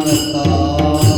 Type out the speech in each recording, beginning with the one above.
Detta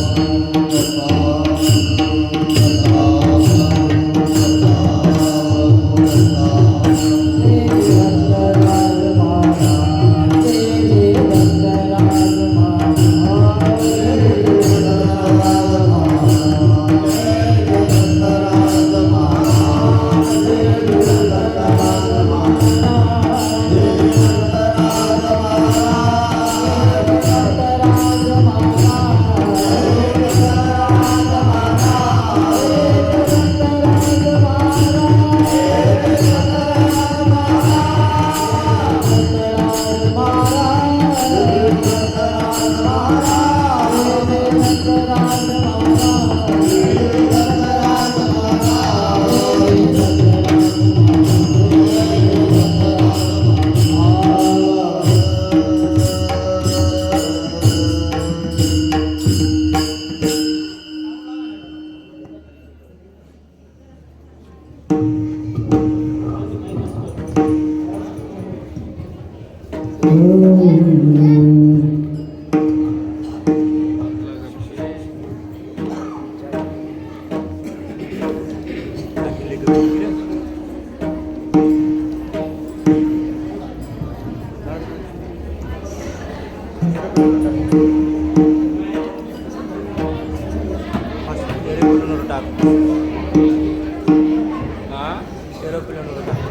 टाक हा aeroplane वर टाक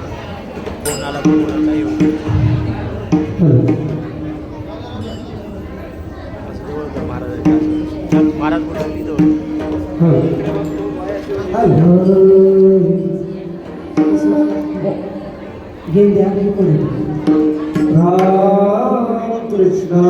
कोणाला कोणाला येऊ महाराज बोलले गेंद्या राम कृष्ण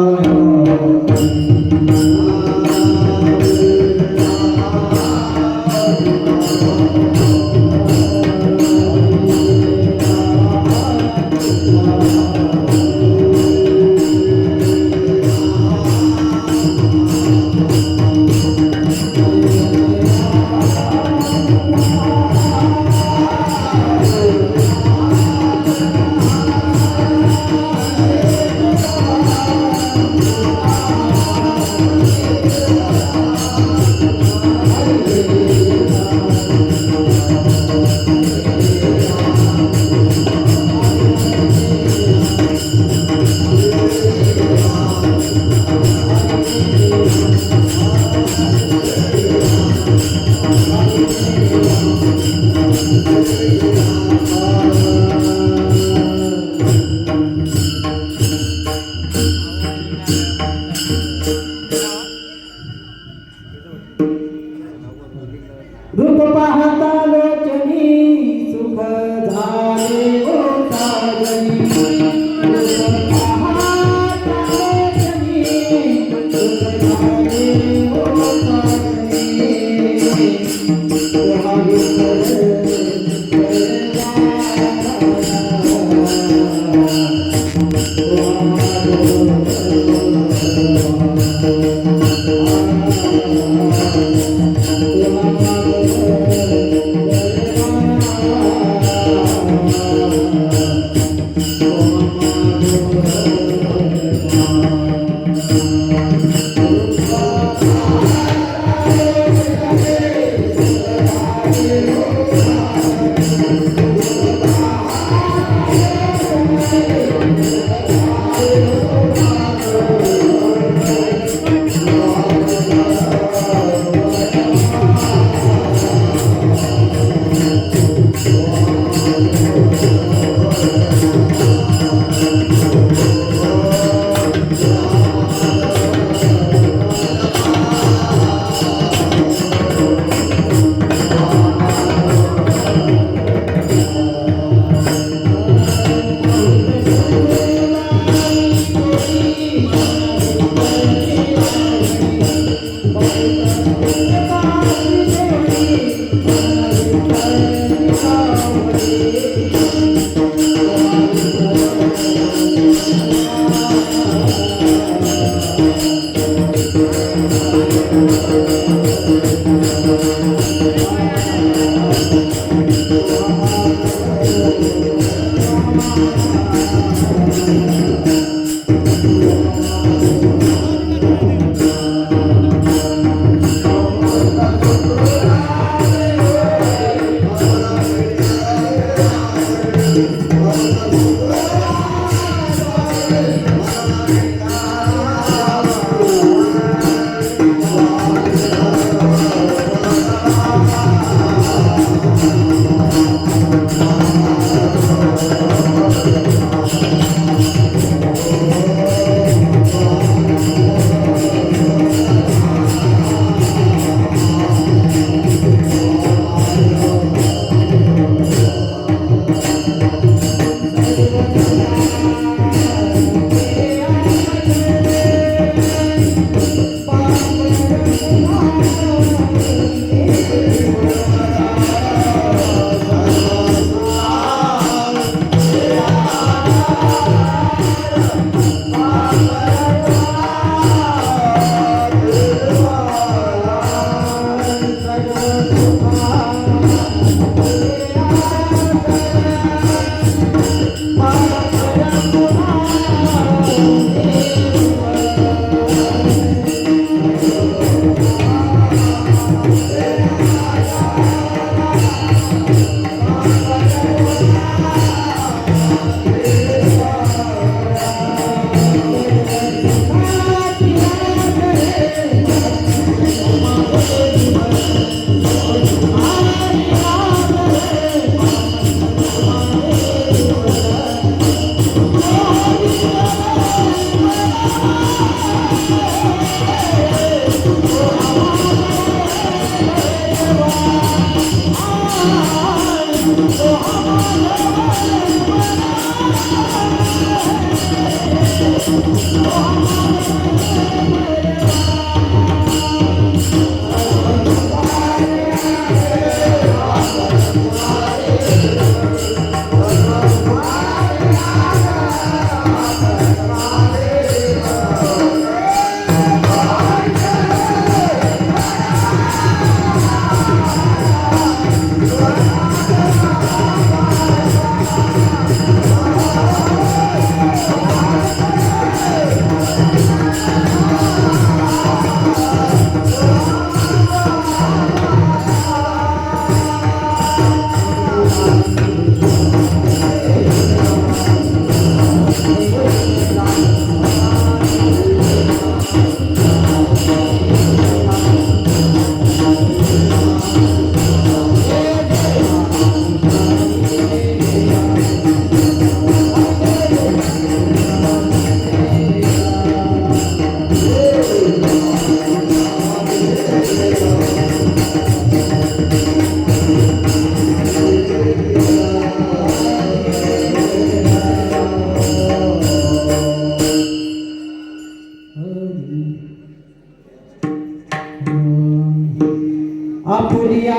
आपुलिया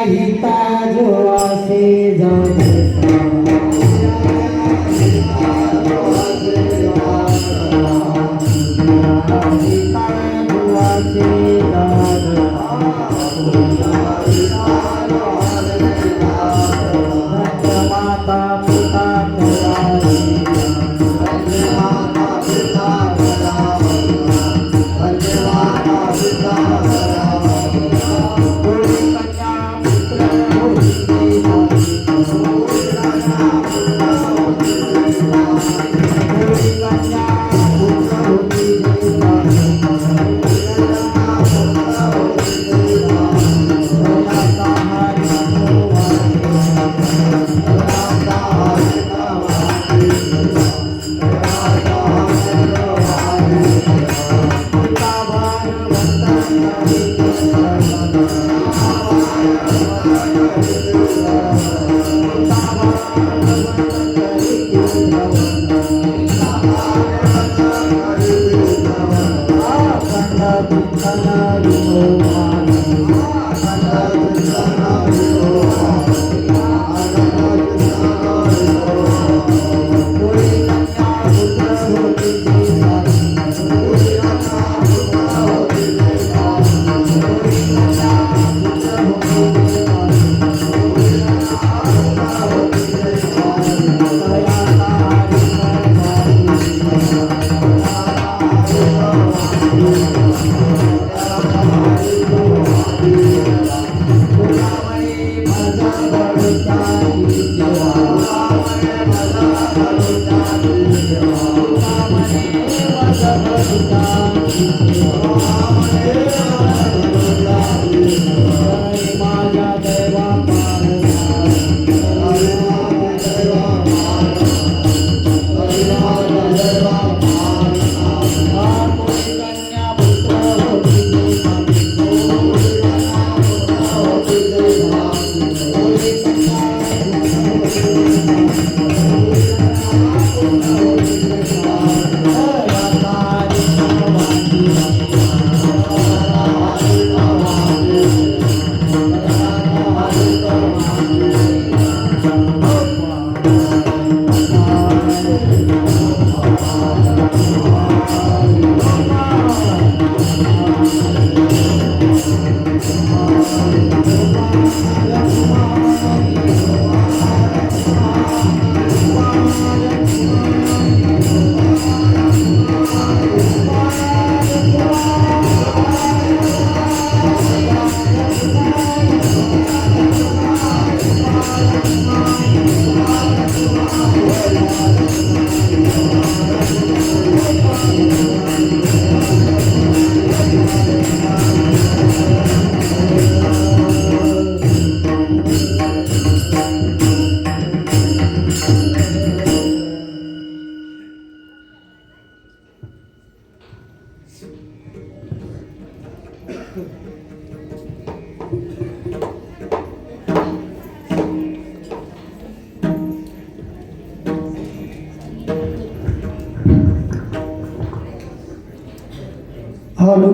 हिता जो आसे जाता हॅलो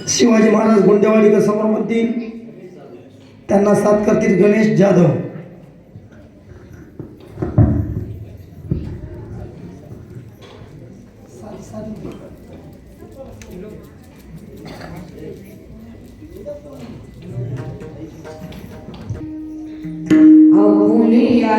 शिवाजी महाराज गुंडेवाडी समोर म्हणतील त्यांना साथ करतील गणेश जाधव. आपुलिया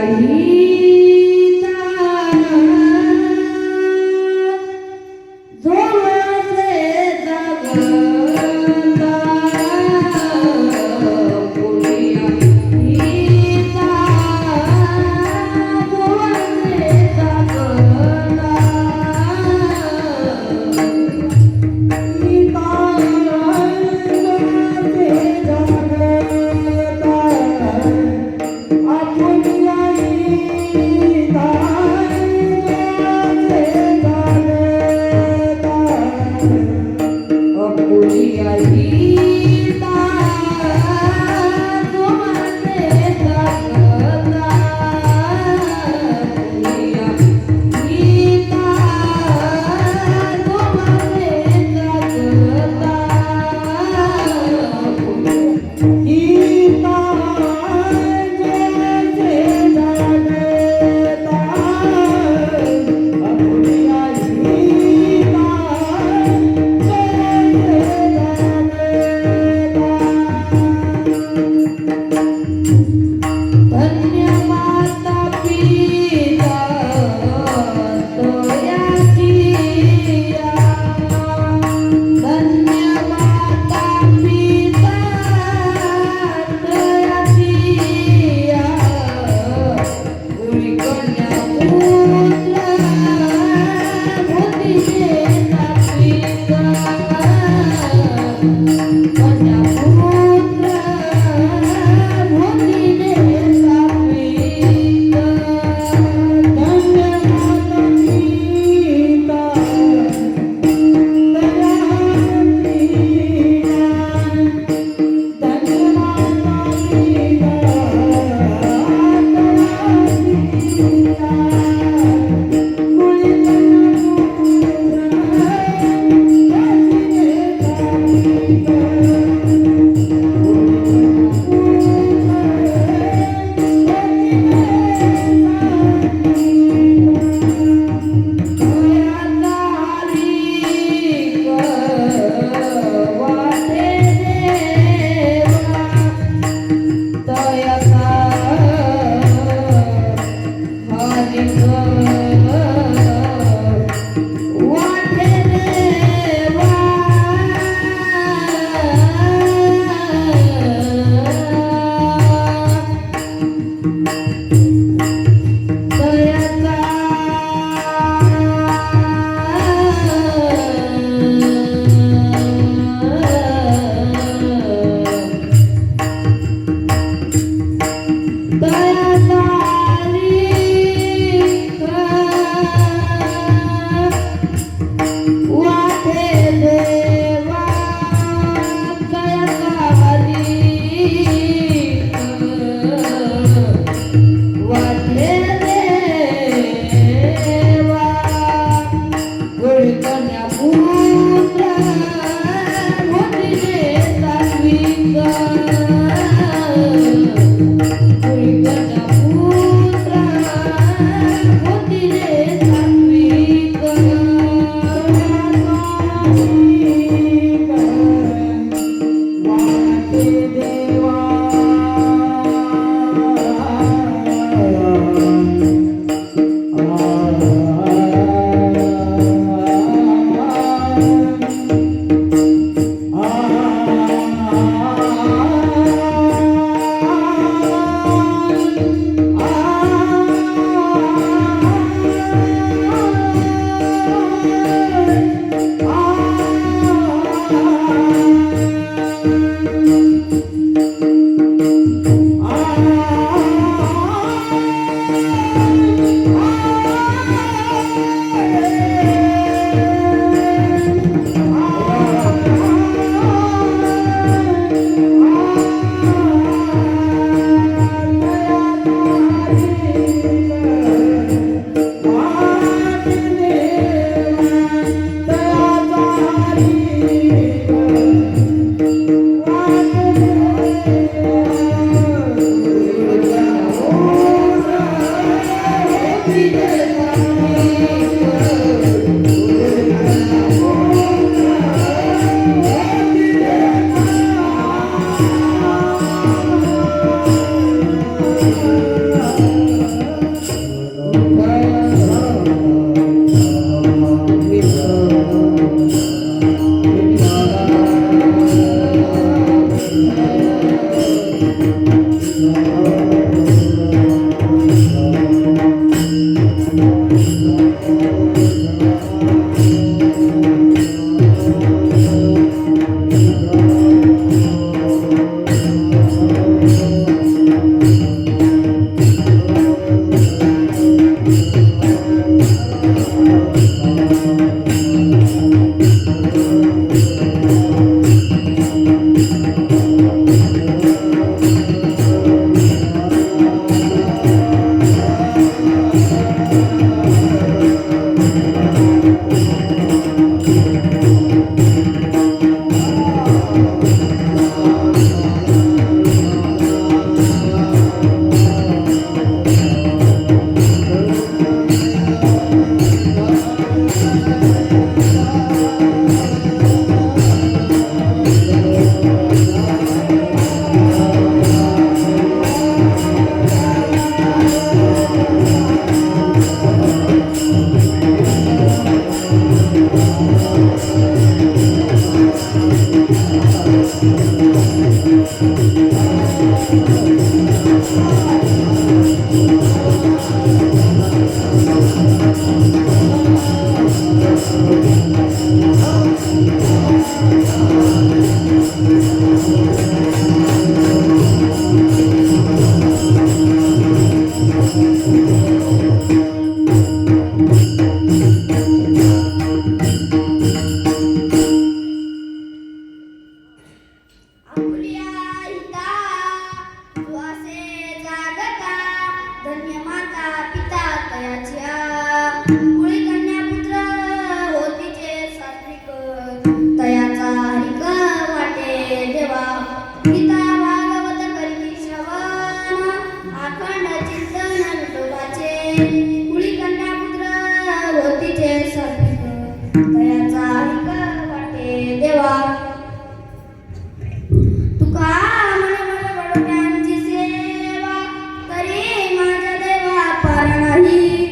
पार नाही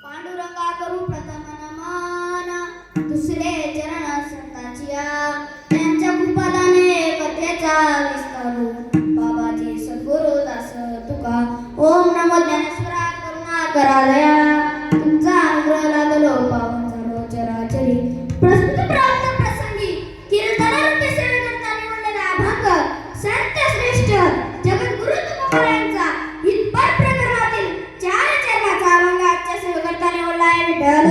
पांडुरंगा करू प्रथम नमन दुसरे चरण संतांचिया त्यांच्या कृपादाने कथेचा विस्तारू बाबाजी सद्गुरु दास तुका ओम नमो ज्ञानेश्वरा करुणा करालया तुमचा अनुग्रह लागलो पावन झालो चराचरी प्रस्तुत प्राप्त प्रसंगी कीर्तनारूपी सेवेकरता निवडलेला अभंग संत श्रेष्ठ जगद्गुरु तुकोबारायांचा हितपर प्रकरणातील 4 चरणाचा अभंग आजच्या सेवेकरता निवडला आहे विठ्ठल.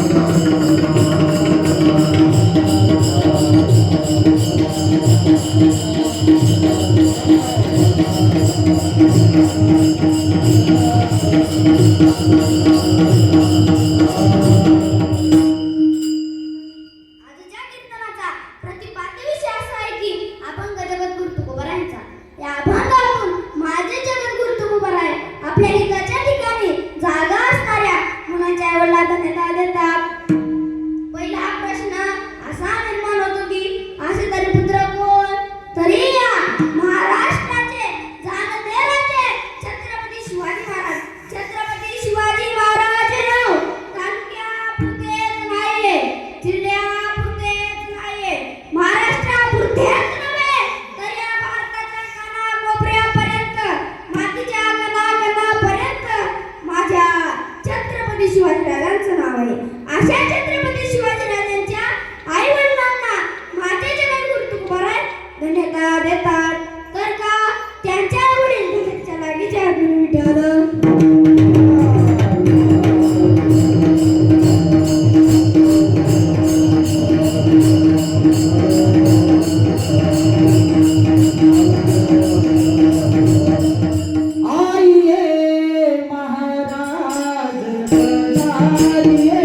आजच्या कीर्तनाचा प्रतिपाद्य विषय असा आहे की अभंग जगद्गुरु तुकोबारायांचा. या अभंगातून माझे जगद्गुरु तुकोबाराय आपल्या हिताच्या ठिकाणी जागा असणाऱ्या मुलांच्या आईवडिलांना धन्यता देतात. पहिला प्रश्न असा निर्माण होतो की असे तरी पुत्र कोण? तरी या महाराष्ट्राचे जानतेराचे छत्रपती शिवाजी महाराज. छत्रपती शिवाजी महाराज नाव तालुक्यापुरतेच नाहीये, जिल्ह्यापुरतेच नाहीये, महाराष्ट्रापुरतेच नव्हे तर या भारताच्या कानाकोपऱ्यापर्यंत, मातीच्या कणाकणापर्यंत माझ्या छत्रपती शिवाजीराजांचं नाव आहे. अशा छत्रपती शिवाजीराजांच्या आई वडिलांना माझे जगद्गुरु तुकोबाराय धन्यता देतात. तर का त्यांच्या वडील धन्यतेच्या लागीचे अर्जुन विठ्ठल. आइए महाराज पधारिए,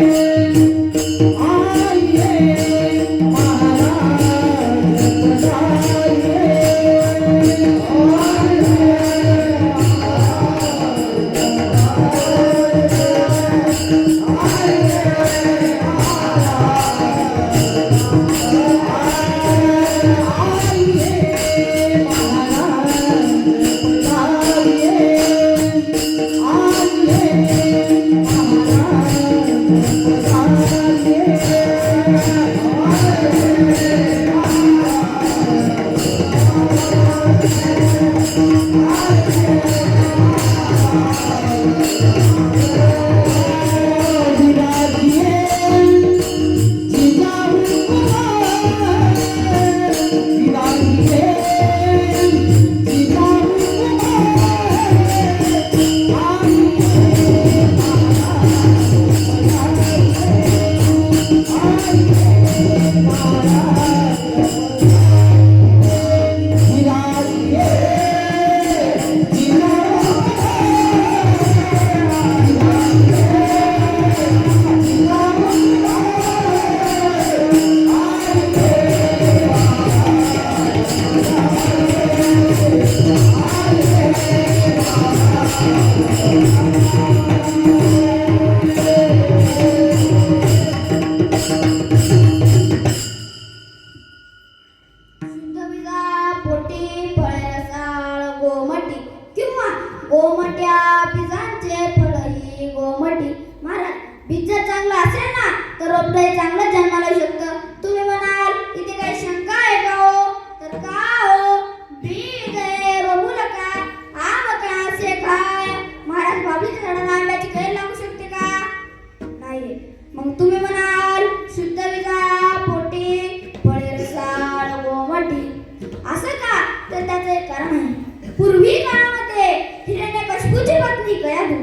आइए महाराज पधारिए, शुद्ध बीजा पोटी फळे रसाळ गोमटी किंवा गोमट्या बीजांचे फळही गोमटी. महाराज, बीज जर चांगलं असेल ना तर रोपटंही चांगलं जन्माला येऊ शकतं. तुम्ही म्हणाल इथे काही शंका आहे का हो? तर का हो? बीज आहे रोबू नका, आम का असे काय? महाराज, बाबलीच्या झाडाला आंब्याची कैर लागू शकते का? नाही. मग तुम्ही म्हणाल शुद्ध बीजा पोटी फळे रसाळ गोमटी असं का? तर त्याचं एक कारण आहे. पूर्वी काळामध्ये हिरण्यकशिपूची पत्नी कयाधू,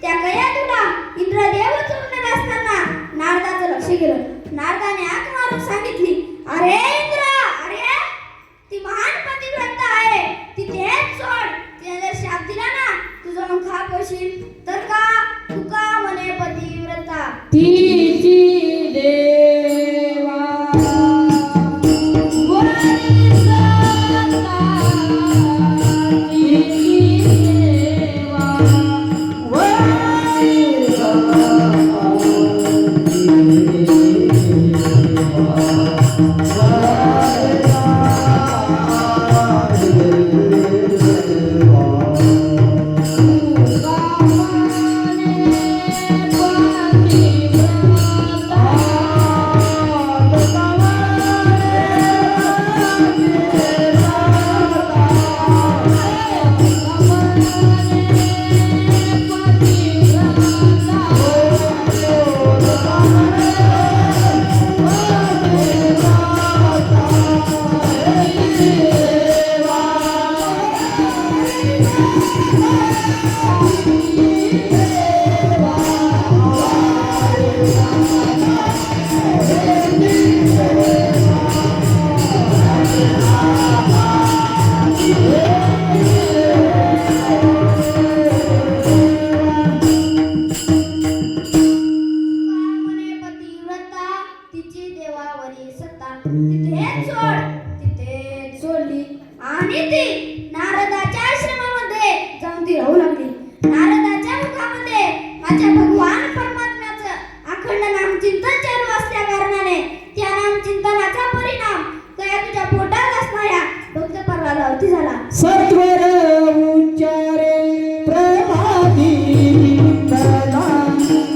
त्या कयाधूला इंद्रदेव चुंबन असताना नारदाचं लक्ष गेलं. नारदाने हाक मारून सांगितली, अरे इंद्र, अरे ती महान पतिव्रता आहे, ती तेच सोड. तिने जर शाप दिला ना तुझं मग खा पोशील. तर का? तुका म्हणे पतिव्रता तिची देवा वरी सत्ता, तिची देवा वरी सत्ता, तिथेच सोडली आणि ती नारदाच्या आश्रमामध्ये जाऊन ती राहू लागली. नारदाच्या मुखामध्ये माझ्या भगवान परमात्म्याचं अखंड नामचिंतन चालू असल्या कारणाने त्या नामचिंतनाचा परिणाम कया तुझ्या पोटात असणाऱ्या भक्त पर्वालावरती झाला. सत्वर उच्चारे प्रभाती विठ्ठला सत्वर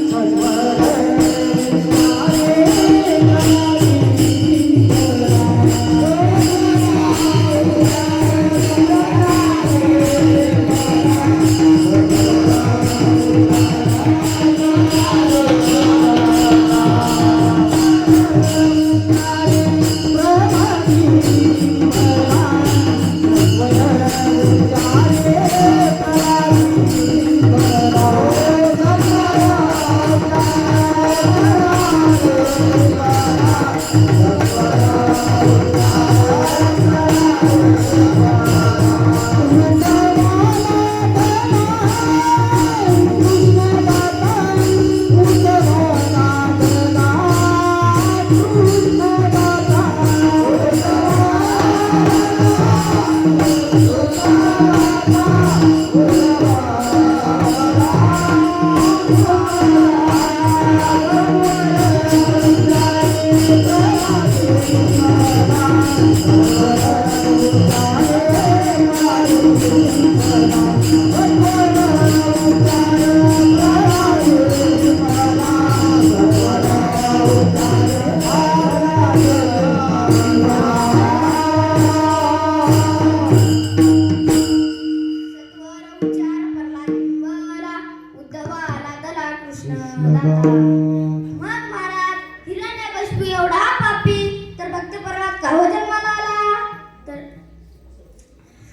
मग महाराज हिरण्यकशिपू एवढा पापी तर भक्त पर्वात का हो जन्माला आला?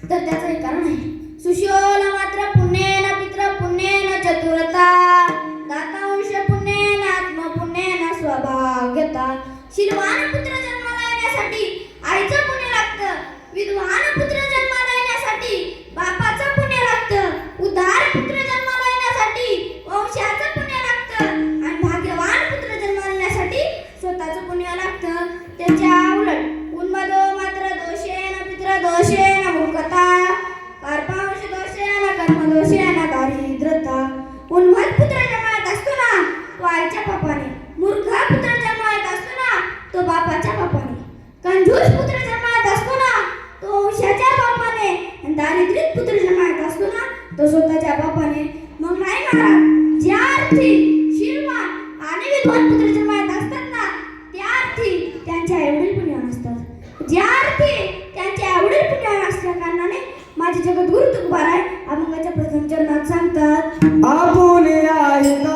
तर त्याचं हे कारण आहे. सुशोल मात्र पुण्येन पित्र पुण्येन चतुरता दातांश पुण्येन आत्म पुण्येन स्वभाग्यता. शीलवान पुत्र जन्माला येण्यासाठी आईचं पुण्य लागतं. विद्वान पुत्र जन्माला येण्यासाठी बापाचं पुण्य लागतं. उदार पुत्र जन्माला येण्यासाठी वंशाचं पुण्य लागतं आणि भाग्यवान पुत्र जन्माला येण्यासाठी स्वतःचं पुण्य लागतं. त्याच्या उलट उन्मदो मात्र दोषेन पित्र दोषेन मूर्खता कार्पांश दोषेन कर्म दोषेन दारिद्र्यता. उन्मद पुत्र जन्माला असतो ना तो आईच्या पापाने, मूर्ख पुत्र जन्माला असतो ना तो बापाच्या पापाने, कंजूस पुत्र जन्माला असतो ना तो वंशाच्या पापाने आणि दारिद्र्यित पुत्र जन्माला असतो ना तो स्वतःच्या बापाने. मग नाही महाराज, ज्या अर्थी शीलवान आणि विद्वान पुत्र जन्माला असतात ना त्या अर्थी त्यांचे आईवडील पुण्यवान असतात. ज्या अर्थी त्यांचे आईवडील पुण्यवान असल्या कारणाने माझे जगद्गुरु तुकोबाराय अभंगाच्या प्रथम चरणात सांगतात, आपुले आहे का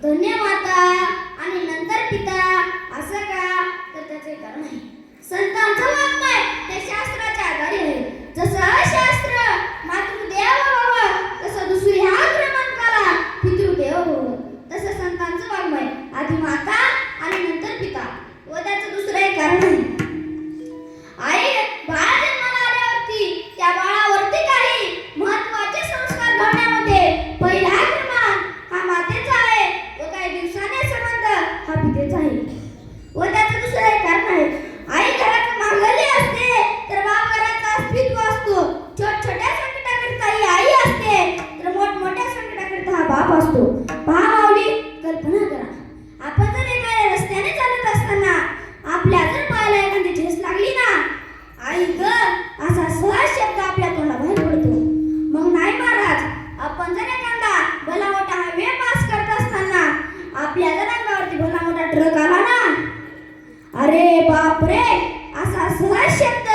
धन्य माता आणि नंतर पिता असं का, तर त्याचे कारण आहे. संतांचं वाङ्मय ते शास्त्राच्या आधारे आहे. जसं शास्त्र मातृदेव भव, तसं दुसरी ह्या क्रमांकाला पितृदेव भव. तसं संतांचं वाङ्मय आधी माता आणि नंतर पिता व त्याचं दुसरं एक कारण आहे. आई बाळ जन्माला आल्यावरती त्या बाळावरती काही महत्त्वाचे संस्कार घडण्यामध्ये पहिला क्रमांक हा मातेचा आहे व काही दिवसाने संबंध हा पितेचा आहे व त्याचं दुसरं एक कारण आहे. आई घराचं मांगल्य असते तर बाप घराचं अस्तित्व असतो. छोट्या संकटाकरिता ही आई असते तर मोठमोठ्या संकटाकरिता हा बाप असतो. पहा माऊली, कल्पना करा, आपण जर एखाद्या रस्त्याने चालत असताना आपल्या जर पायाला एखादी ठेस लागली ना, आई ग असा सहज शब्द आपल्या तोंडाबाहेर पडतो. मग नाही महाराज, आपण जर एखादा भला मोठा हायवे पास करत असताना आपल्या जर अंगावरती भला मोठा ट्रक आला ना, अरे बाप रे असा सहज शब्द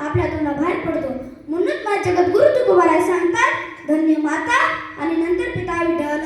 आपल्या तोंडाबाहेर पडतो. म्हणून माझ्या जगद्गुरु तुकोबाराय सांगतात, धन्य माता आणि नंतर पिता विठ्ठल.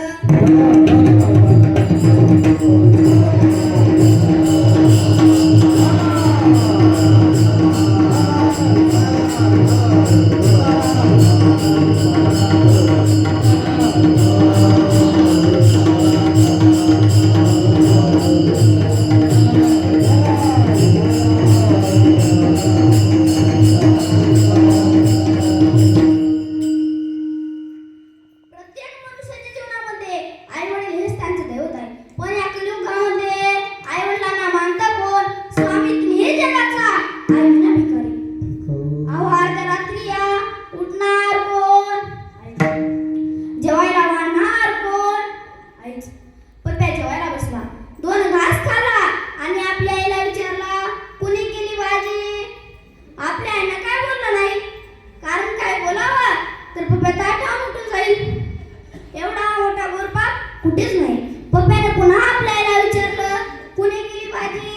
कुठेच नाही. पप्पाने पुन्हा आपल्या आईला विचारलं, कुणी केली भाजी?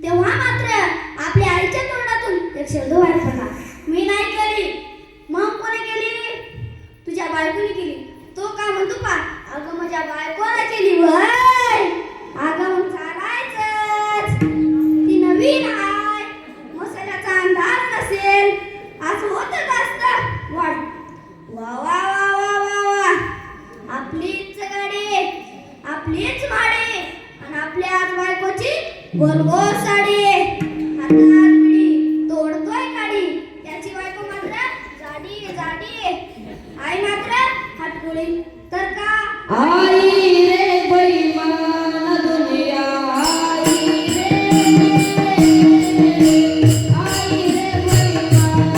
तेव्हा मात्र आपल्या आईच्या तोंडातून एक शब्द बाहेर पडला, मी नाही केली. मग कोणी केली? तुझ्या बायकोने केली. तो का म्हणतो पा, अगं माझ्या बायकोने केली वय. अगं मग चालायचंच, ती नवीन आहे, मसाल्याचा अंदाज नसेल, असं होतच असतं. वाढ वा वा वा वा वा वा, आपलीच गाडी, आपलीच माडी आणि आपल्याच बायकोची गोल गोल साडी, हातात पिढी तोडतोय काडी, त्याची बायको मात्र जाडी जाडी, आई मात्र हटकुळी. तर का आई रे बैमान दुनिया, आई रे बैमान दुनिया.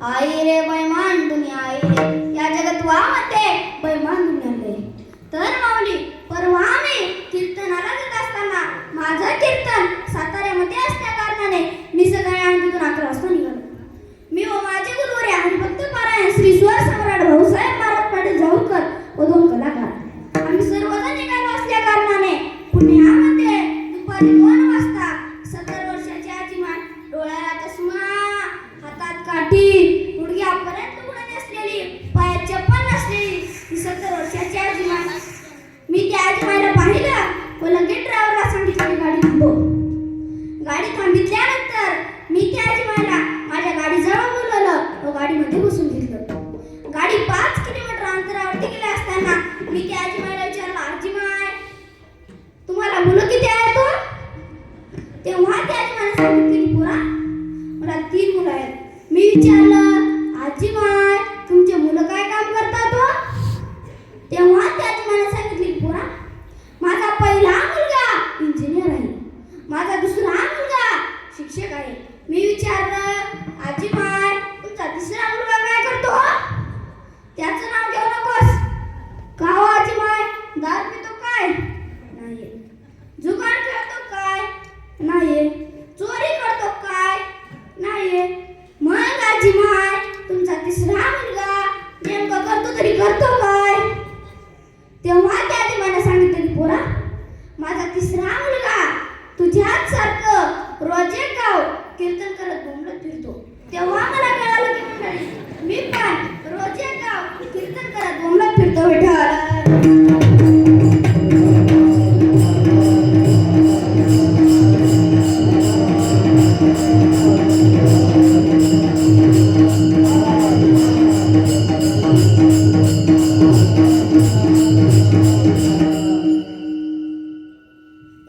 आई रे बैमान दुनिया, आई रे या जगत वाहते बैमान दुनिया. तर माऊली, परवा मी कीर्तनाला जात असताना माझं कीर्तन साताऱ्यामध्ये असल्या कारणाने मी सकाळी 11 वाजता निघालो. मी व माझे गुरुवर काठी गुडघ्यापर्यंत उडत असलेली पायात चप्पल नसलेली ती 70 वर्षाची आजीमाई. मी त्या आजीमाईला पाहिलं व लगेच ड्रायव्हरला सांगितलं गाडी थांबव. गाडी थांबितल्यानंतर मी त्या आजीमाईला माझ्या गाडीजवळ बोलवलं व गाडीमध्ये बसून घेतलं. गाडी 5 किलोमीटर अंतरावरती गेली असताना मी त्या आजीमाईला विचारलं, आजीमाई तुम्हाला मुलं किती आहेत हो? तेव्हा त्या आजीमाईने सांगितलं की पुरा मला 3 मुलं आहेत. मी विचारलं, आजीमाई तुमचे मुलं काय काम करतात हो? तेव्हा त्या आजीमाईने सांगितलं की पुरा माझा पहिला मुलगा इंजिनियर आहे, माझा दुसरा मुलगा शिक्षक आहे. मी विचारलं, आजीमाई तुमचा तिसरा मुलगा काय करतो? त्याचं नाव घेऊ नकोस. का हो आजीमाई? दारू पितो काय? नाही. जुगार खेळतो काय? नाही. चोरी करतो काय? नाही. मग आजीमाई तुमचा तिसरा मुलगा नेमकं करतो तरी करतो काय? तेव्हा त्या आजीमाईने सांगितलं की पोरा माझा तिसरा मुलगा तुझ्याच सारखं रोज एक गाव कीर्तन करत बोंबलत फिरतो. तेव्हा मला कळालं की मंडळी मी पण रोज एक गाव कीर्तन करत बोंबलत फिरतो. विठ्ठल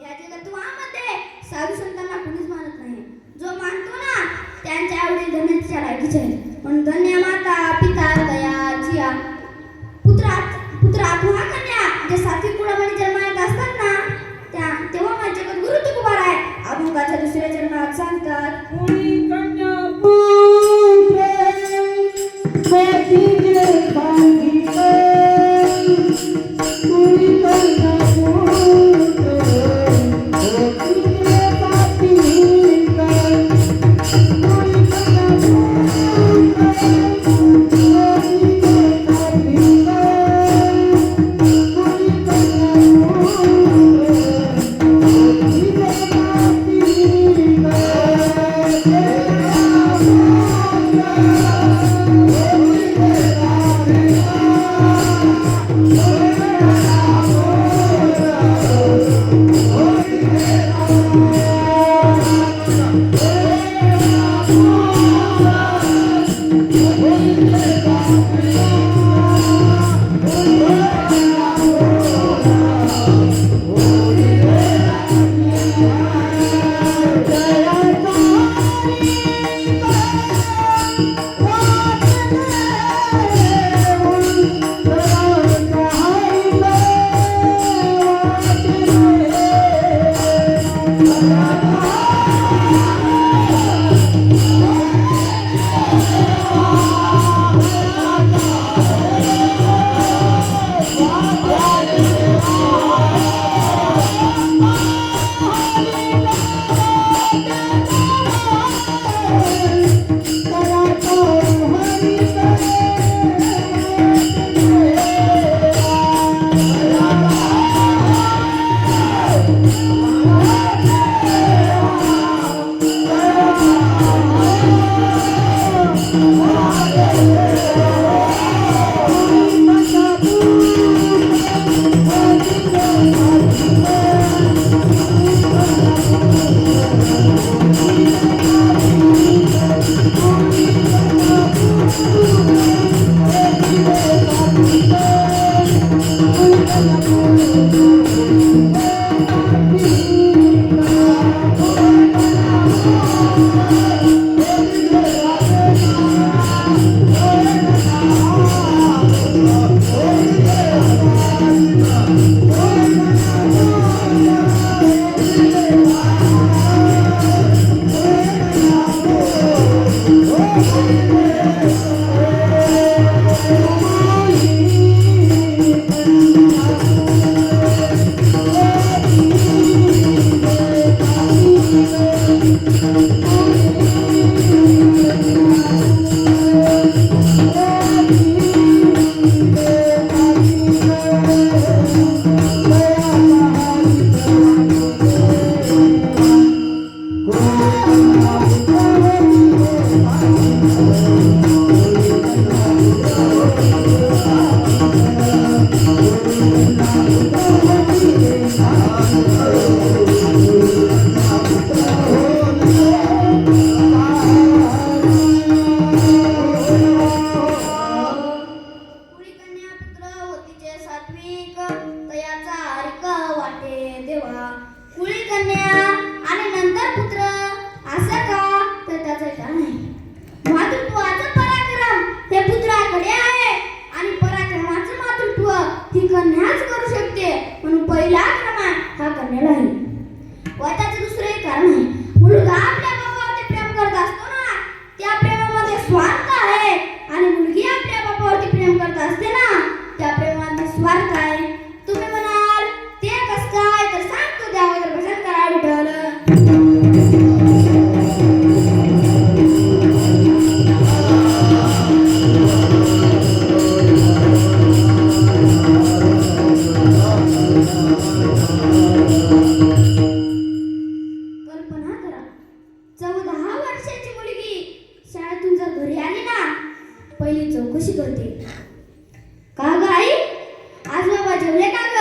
या जगत्वामध्ये साधू संतांना कुणीच मानत नाही. जो मानतो ना त्यांच्या आवडी धन्याच्या लायकीचे आहेत. पण धन्य माता पिता दया जिया पुत्र अथवा कन्या जे सात्विक कुळामध्ये जन्माला असतात ना तेव्हा माझे जगत गुरु तुकोबार आहे अभंगाच्या दुसऱ्या जन्मात सांगतात, कोणी कन्या पुत्र कोणीचे सांगितले, कोणी कन्या पुत्र कोणीचे सांगितले, कोणी कन्या Oh कुळी कन्या पुत्र होतीचे सात्विक तयाचा हरिक वाटे देवा. कुळी कन्या आणि नंतर पुत्र असं का तर त्याचं कारण आहे. मातृत्वाचं पराक्रम हे पुत्राकडे आहे आणि पराक्रमाचं मातृत्व ही कन्याच करू शकते, म्हणून पहिला क्रमांक हा कन्याला आहे. व त्याचं दुसरं एक कारण आहे. मुलगा आपल्या बापावरती प्रेम करत असतो ना, त्या प्रेमामध्ये स्वार्थ आहे आणि मुलगी आपल्या बापावरती प्रेम करत असते ना, त्या प्रेमामध्ये स्वार्थ आहे. तुम्ही म्हणाल ते कसं काय, तर सांगतो त्यावर भजन करा विठ्ठल. कल्पना करा, 14 वर्षाची मुलगी शाळेतून जर घरी आली ना, पहिली चौकशी करते. का ग आई, आज बाबा जेवले का ग?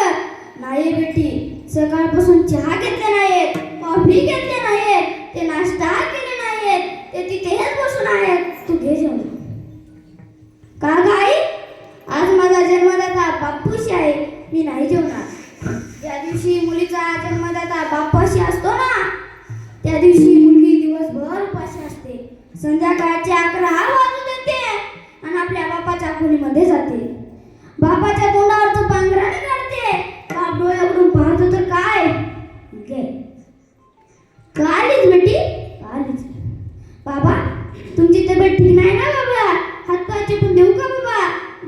नाही बेटी, सकाळपासून चहा घेतले नाहीत, कॉफी घेतले नाहीत, ते नाश्ता केले नाहीत, ते तिथेच बसून आहेत, तू घे जेवण. का ग आई, आज माझा जन्मदाता बापूशी आहे, मी नाही जेवणार. ज्या दिवशी मुलीचा जन्मदाता बापाशी असतो ना, त्या दिवशी मुलगी दिवसभर उपाशी असते. संध्याकाळचे 11 वाजू देते आणि आपल्या बापाच्या खोलीमध्ये जाते. बापाच्या तोंडावरचं पांघराने काढते. बाप डोळे उघडून पाहतो तर काय गे, कालीच बेटी कालीच. बाबा, तुमची तब्येत ठीक नाही ना बाबा? हातपाय चेपून देऊ का बाबा?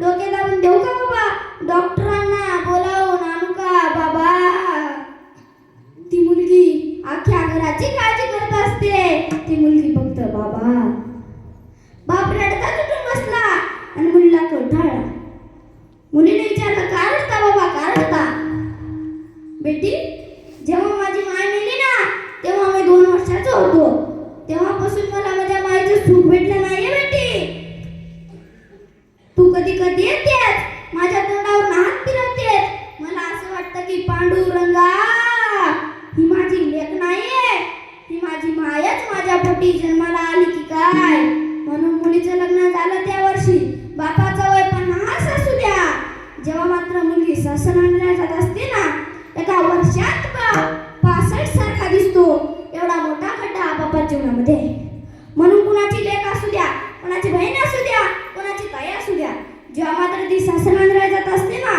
डोके दाबून देऊ का बाबा? डॉक्टरांना बोलावून आणू का बाबा? ती मुलगी अख्ख्या घराची काळजी करत असते. ती मुलगी फक्त बाबा. बाप रडता तुटून बसला आणि मुलीला कंटाळला. मुलीने विचारलं, का रडता बाबा, का रडता? बेटी, जेव्हा माझी माय मेली ना, तेव्हा मी 2 वर्षाचा होतो. तेव्हापासून मला माझ्या मायेचं सुख भेटलं नाहीये बेटी. तू कधी कधी येतेस, माझ्या तोंडावर हात फिरवतेस. मला असं वाटतं की पांडुरंगा, ही माझी लेक नाहीये, ही माझी मायच माझ्या पोटी जन्माला आली की काय. म्हणून मुलीचं लग्न झालं त्या वर्षी बापाचं वय 50 असू द्या. जेव्हा मात्र मुलगी सासरवाडीला जात असते ना, एका वर्षात बाप 65 सारखा दिसतो. एवढा मोठा खड्डा बापाच्या जीवनामध्ये आहे. म्हणून कुणाची लेक असू द्या, कुणाची बहीण असू द्या, कुणाची ताई असू द्या, जेव्हा मात्र ती सासरवाडीला जात असते ना,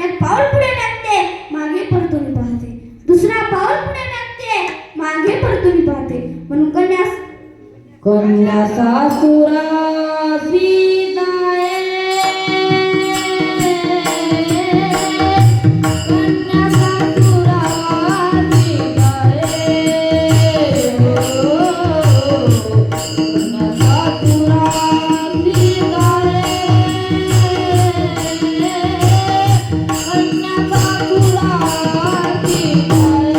एक पाऊल पुढे टाकते, मागे परतून पाहते. दुसरा पाऊल पुढे टाकते, मागे परतून पाहते. म्हणून कन्या सासुरा सीताए, कन्या सासुरा सीताए, कन्या सासुरा सीताए, कन्या सासुरा सीताए.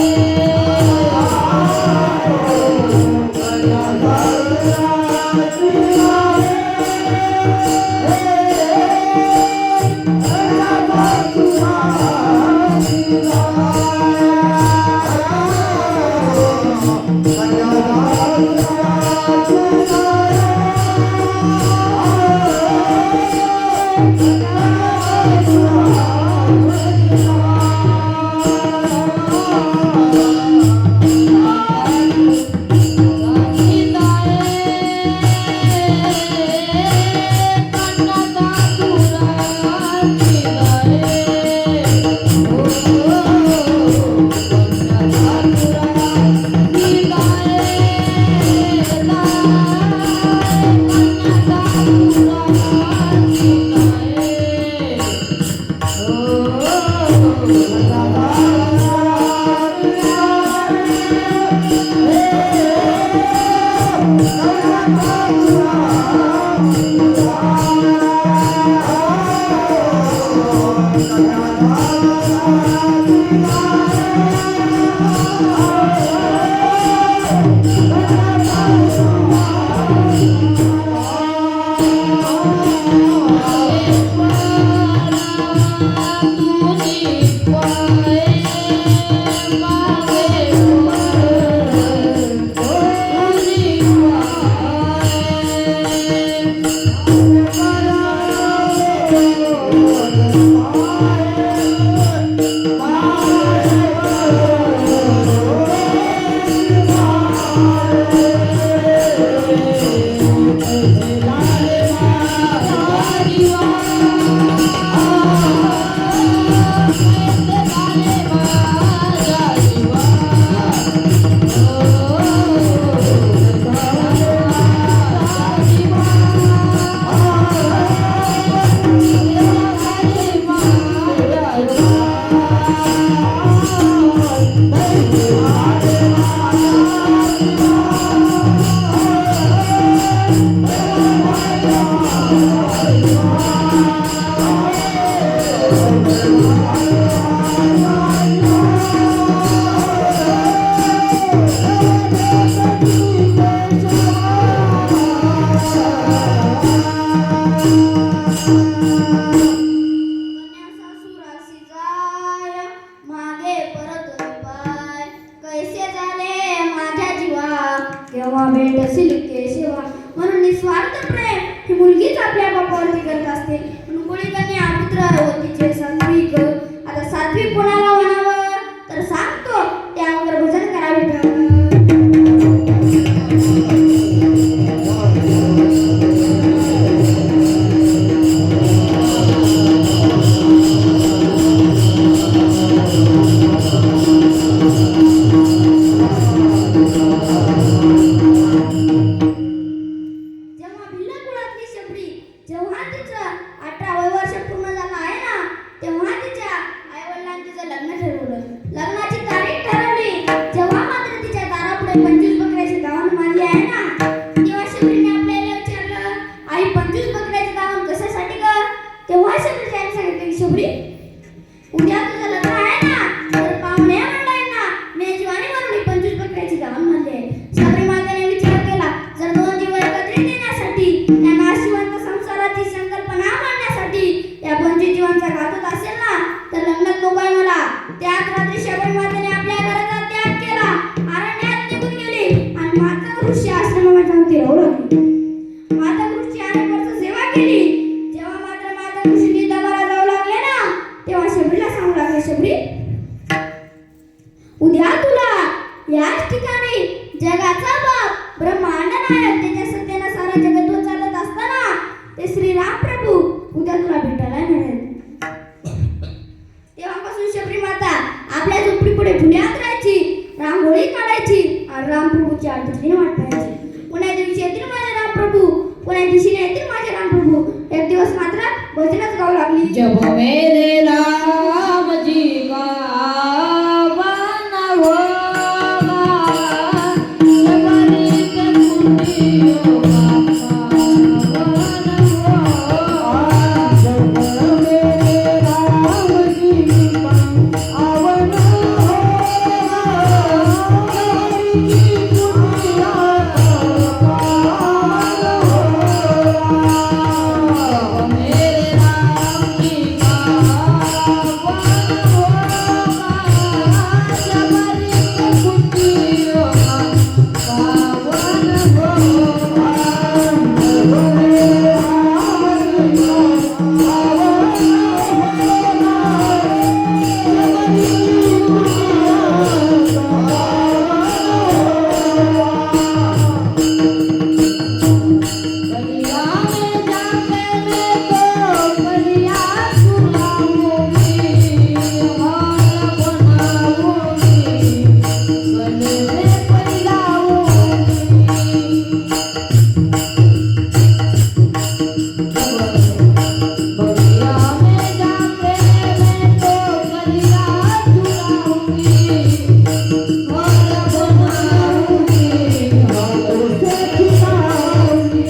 करशील केशवा. म्हणून निस्वार्थ प्रेम ही मुलगीच आपल्या बापावरती करत असते. म्हणून कोणी कन्या पुत्र होतीचे सात्विक. आता सात्विक कोणाला म्हणावं तर सांगतो त्यावर भजन करावे. जेव्हा भिल्ल कुळातली शबरी, जेव्हा तिचं 18 वर्ष पूर्ण झालं आहे ना, तेव्हा तिच्या आईवडिलांनी तिचं लग्न ठरवलं. लग्नाची तारीख ठरवली. जेव्हा मात्र तिच्या दारापुढे 25 बकऱ्याची गावण मारली आहे ना, तेव्हा शबरीने आपल्याला विचारलं, आई 25 बकऱ्याची गावण कशासाठी ग? तेव्हा शबरीने सांगितलं की शबरी, उद्या तुझं लग्न आहे ना, तर पाहुणे मंडळींना मेजवानी म्हणून 25 बकऱ्याची गावण मारली आहे. शबरी मातेने विचार केला, जर 2 जीव एकत्रित येण्यासाठी, या नाशिवंत संसाराची संकल्पना मांडण्यासाठी या 25 जीवांचा घात होत असेल ना, तर लग्नात नको आहे मला. त्याच रात्री शबरी मातेने आपल्या घराचा त्याग केला, अरण्यात निघून गेली आणि माता ऋषी आश्रमाच्या अंती राहू लागली. माता ऋषी अनेक वर्ष सेवा केली. जेव्हा मात्र माता ऋषी दबाला जाऊ लागले ना, तेव्हा शबरीला सांगू लागले, शबरी, उद्या तुला याच ठिकाणी जगाचा बाप ब्रह्मांड नायक त्याच्या सत्तेनं सारा जगत चालत असताना ते श्रीराम प्रभू उद्या तुला भेटायला मिळेल. तेव्हापासून शबरी माता आपल्या झोपडी पुढे पुण्यात राहायची, रांगोळी काढायची आणि रामप्रभूची आठवणी वाट पाहायची. पुण्या दिवशी येतील माझे रामप्रभू, पुण्या दिवशीने येतील माझे रामप्रभू. एक दिवस मात्र भजनच गाऊ लागली. जब मेरे राम जी का आवन होगा, शबरी के कुटियों का पावन होगा. जब मेरे राम जी का आवन होगा, शबरी की कुटियों का पावन होगा. मेरे राम जी का आवन होगा, शबरी के कुटियों का पावन होगा. मेरे राम जी का आवन बलिया में जाके मैं तो बलिया सुनाऊंगी, हार बनाऊंगी, गले में पहनाऊंगी. बलिया में जाके मैं तो बलिया सुनाऊंगी, हार बनाऊंगी, हाथों से खिलाऊंगी.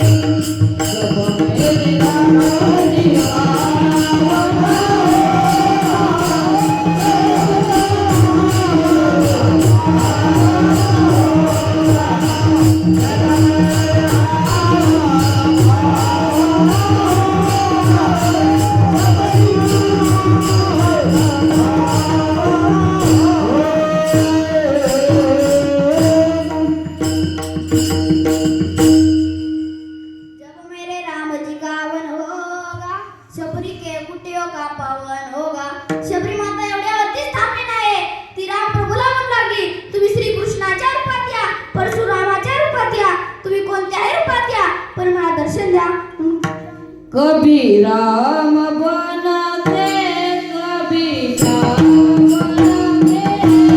जब मेरे राम जी का आवन जब मेरे राम जी का आवन होगा, शबरी के कुटियों का पावन होगा. शबरी माता एवढ्यावरतीच थांबली नाही. ती राम प्रभूला म्हणू लागली, तुम्ही श्री कृष्णाच्या रूपात या, परशुरामाच्या रूपात या, तुम्ही कोणत्याही रूपात या, पण मला दर्शन द्या. कभी राम बनते, कभी श्याम बनते,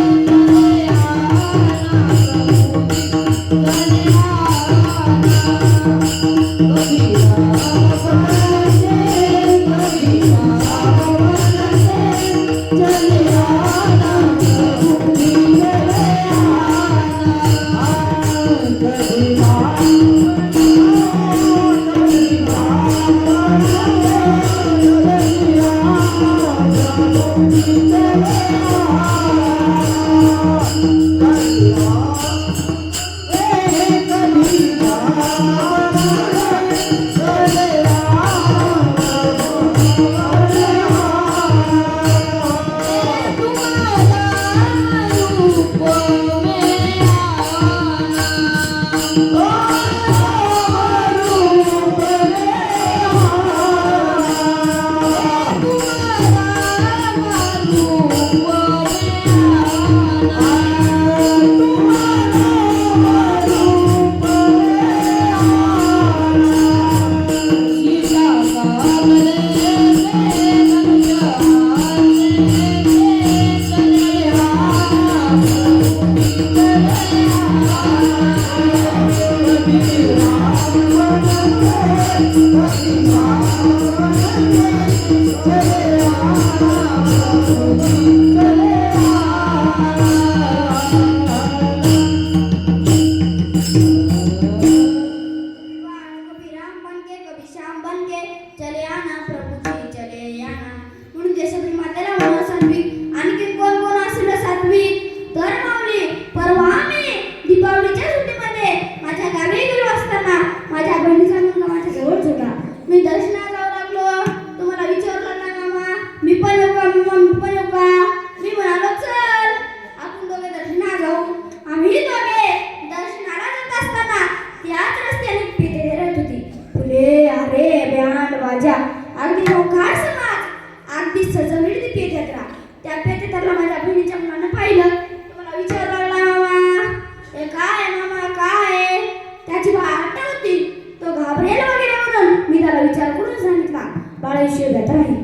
चले आना प्रभु जी, चले आना. कभी राम बनते, कभी श्याम बनते, चले आना प्रभु जी, चले आना. कभी राम बनते, कभी राम बनते, चले कभी राम बन के कभी श्याम बन के चले आना प्रभू जी चले आना म्हणून देशप्रेम मातेला म्हणा सात्विक. आणखी कोण कोण असेल सात्विक तर माऊली परवा आम्ही दीपावलीच्या सुट्टीमध्ये माझ्या गावी गेलो असताना माझ्या बहिणीचा मुलगा माझ्या जवळच होता. मी दर्शनाला जाऊ लागलो. तुम्हाला विचारलं ना मामा मी पण येऊ का मी पण येऊ का. मी म्हणालो चल आपण दोघे दर्शनाला जाऊ. आम्ही दोघे दर्शनाला जात असताना त्याच रस्त्याने पेटे धरत होती. फुले अरे बँड बाजा अगदी मोकार समाज अगदी सजवलेली ती पेट यात्रा. त्या पेट यात्रेला माझ्या बहिणीच्या मुलानं पाहिलं. तुम्हाला विचार लागला मामा हे काय आहे मामा काय आहे. त्याची वाट होती. तो घाबरेल वगैरे म्हणून मी त्याला विचार करून सांगितला बाळाशिव यात्रा आहे.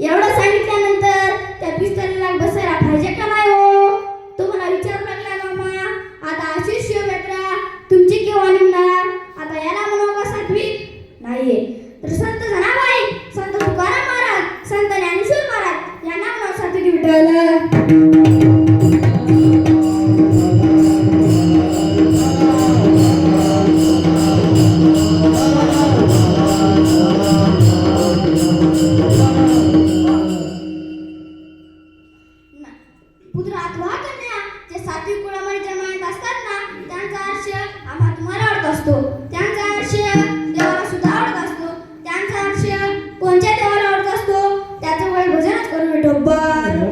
एवढं सांगितल्यानंतर त्या पिस्तुलाला बसायला पाहिजे का नाही हो. तुम्हाला विचारू लागला मामा आता अशी शिवयात्रा तुमची केव्हा निघणार. आता याला म्हणू का सात्विक नाहीये तर संत जनाबाई संत तुकाराम महाराज संत ज्ञानेश्वर महाराज यांना म्हणू सात्विक विठ्ठल. पुत्र अथवा कन्या जे सात्विक कुळामध्ये जन्मात असतात ना त्यांचा आर्ष आम्हा तुम्हाला आवडत असतो. त्यांचा आर्ष देवाला सुद्धा आवडत असतो. त्यांचा आर्ष कोणत्या देवाला आवडत असतो त्याचं वेळ भजनच करून विठोबर.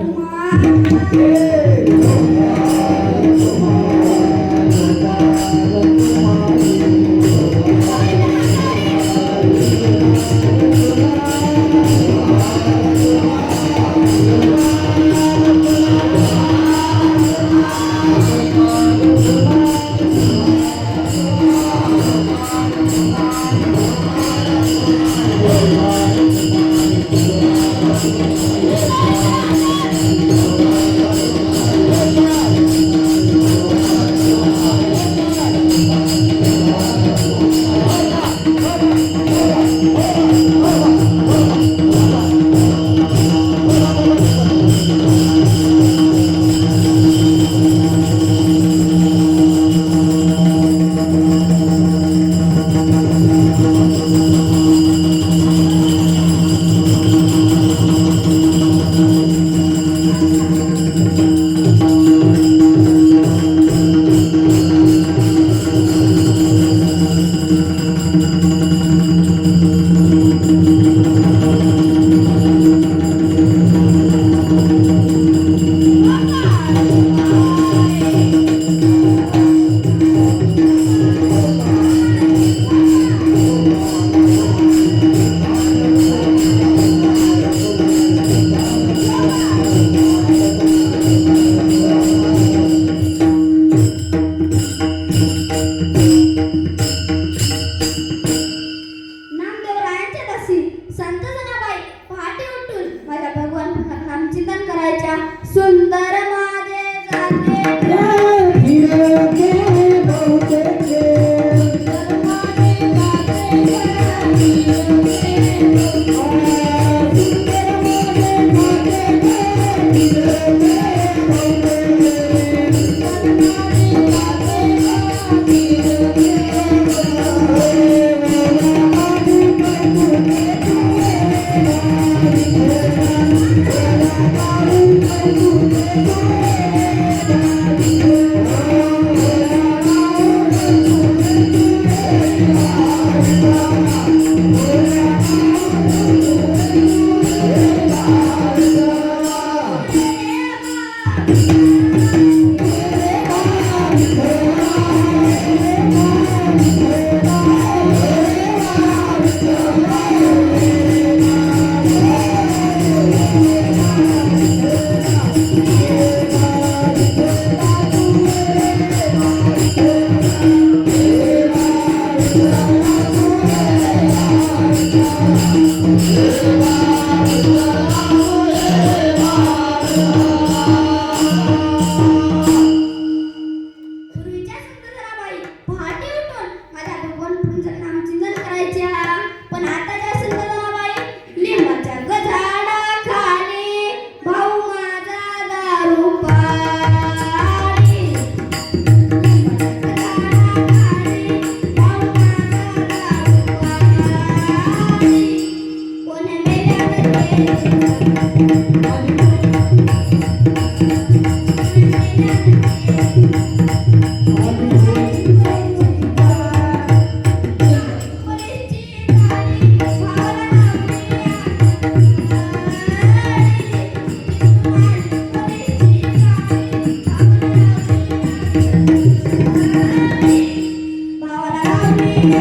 हो.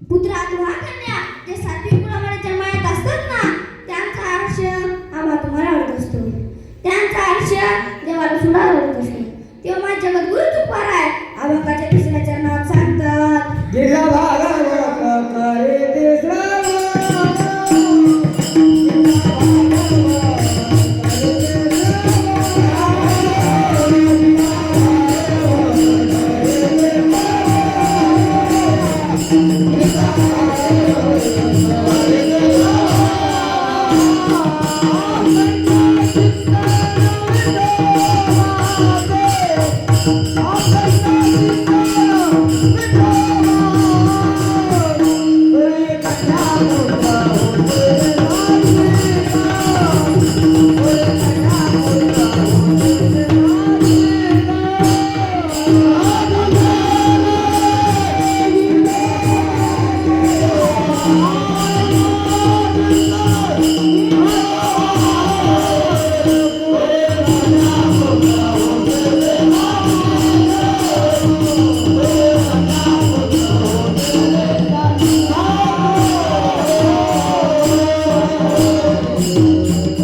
पुत्र अथवा कन्या जे सात्विक कुळामध्ये जन्मायत असतात ना, त्यांचा आयुष्य आम्हाला तुम्हाला आवडत असतो. त्यांचा आयुष्य देवाला सुद्धा आवडत असतो. तेव्हा माझ्या जगद्गुरु तुकाराय अभंगाच्या तिसऱ्या चरणात सांगतात, गेला भागवत करे ते श्रावण.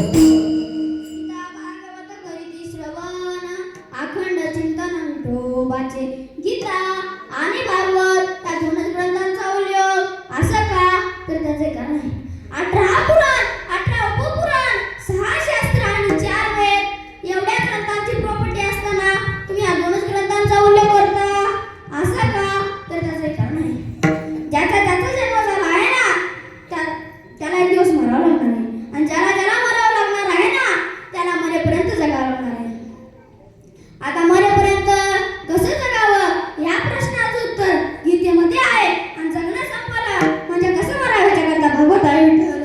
गीता भागवत करीती श्रवण अखंड चिंतन विठोबाचे. गीता आणि भागवत या दोनच ग्रंथांचा उल्लेख असं का, तर त्याचे कारण आहे 18 पुराण, 18 उपपुराण, 6 शास्त्र आणि 4 वेद एवढ्या ग्रंथांची प्रॉपर्टी असताना तुम्ही या दोनच ग्रंथांचा उल्लेख करता असं का, तर त्याचे कारण आहे ज्याचा जन्म झाला आहे ना, त्याला एक दिवस मरावं लागणार आहे. आणि ज्याला मरावं लागणार आहे ना, त्याला मरेपर्यंत जगावं लागणार आहे. आता मरेपर्यंत कसं जगावं या प्रश्नाचं उत्तर गीतेमध्ये आहे. आणि जगणं संपलं म्हणजे कसं मरावं जगातला भगवत आहे विठ्ठल.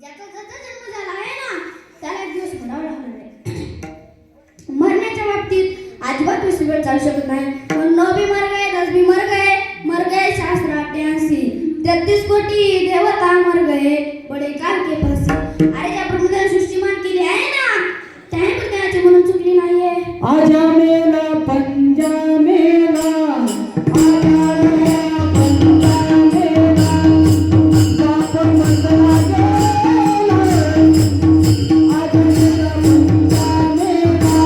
ज्याचा जन्म झाला आहे ना, त्याला एक दिवस मरावं लागणार आहे. मरण्याच्या बाबतीत अजिबात विसर चालू शकत नाही. पण 9 भी मर गए, 10 भी मर गए शास्त्र 88, 33 कोटी देवता मर गए बडे काल के फासी. अरे ज्या प्रभूने सृष्टीमान केली आहे ना, त्याने पण त्याची म्हणून चुकली नाहीये. आजा मेला पंजा मेला, आजा मेला पंजा मेला, बाप मंदला गेला. आजा मेला पंजा मेला,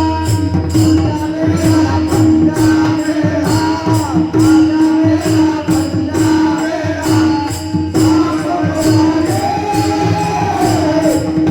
आजा मेला पंजा मेला, आजा मेला पंजा मेला, बाप मंदला गेला.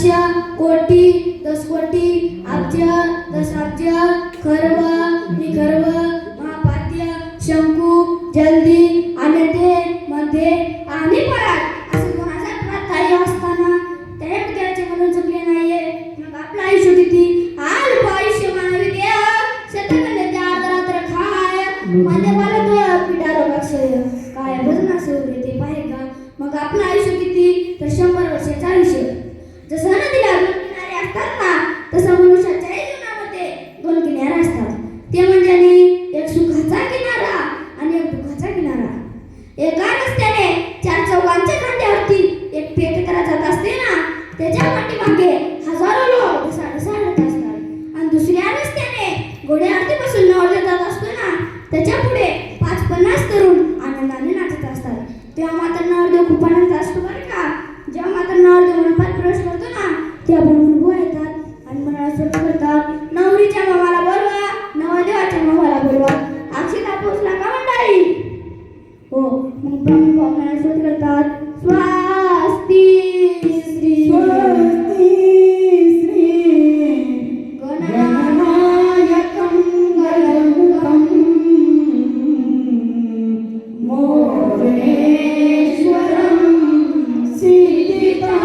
कोटी 10 कोटी अब्ज 10 अब्ज खर्व निखर्व महापाद्य शंकू जल्दी अनते मध्ये आणि परत असं 2008 काही असताना त्या विद्यार्थी म्हणून चुकले नाहीये. मग आपलं आयुष्य किती अल्प आयुष्य मानवी देव शतकने त्या रात्र खाय मध्ये मला तो पिटारो अक्षय काय भजना सेवले ते पाहे का. मग आपलं आयुष्य किती तर 100 वर्षाचं आयुष्य. जसं नदीला 2 किनारे असतात ना तसं मनुष्याच्या जीवनामध्ये 2 किनारे असतात. ते म्हणजे एक सुखाचा किनारा आणि एक दुःखाचा किनारा. एका रस्त्याने 4 चौघांच्या खांद्यावरती एक पेट करा जात असते ना त्याच्या पाठीमागे हजारो लोक साडेसात असतात आणि दुसऱ्या रस्त्याने घोड्यावरती बसून नवरदेव जात असतो ना त्याच्या पुढे 5-50 तरुण आनंदाने नाचत असतात. तेव्हा मात्र नवरदेव खूप आनंद असतो बरं का. जेव्हा मात्र नवरदेव मंडपात प्रवेश करतो ना तेव्हा अनुभव येतात आणि मनाला स्वतः करतात नवरीच्या मामाला बोलवा नवरदेवाच्या मामाला बोलवा अक्षता पोचला का मंडळी. हो मग ब्राह्मण पाहुण्याला स्वतः करतात स्वस्ती श्री गणनायकं गणकं मोरेश्वरं सिद्धितं.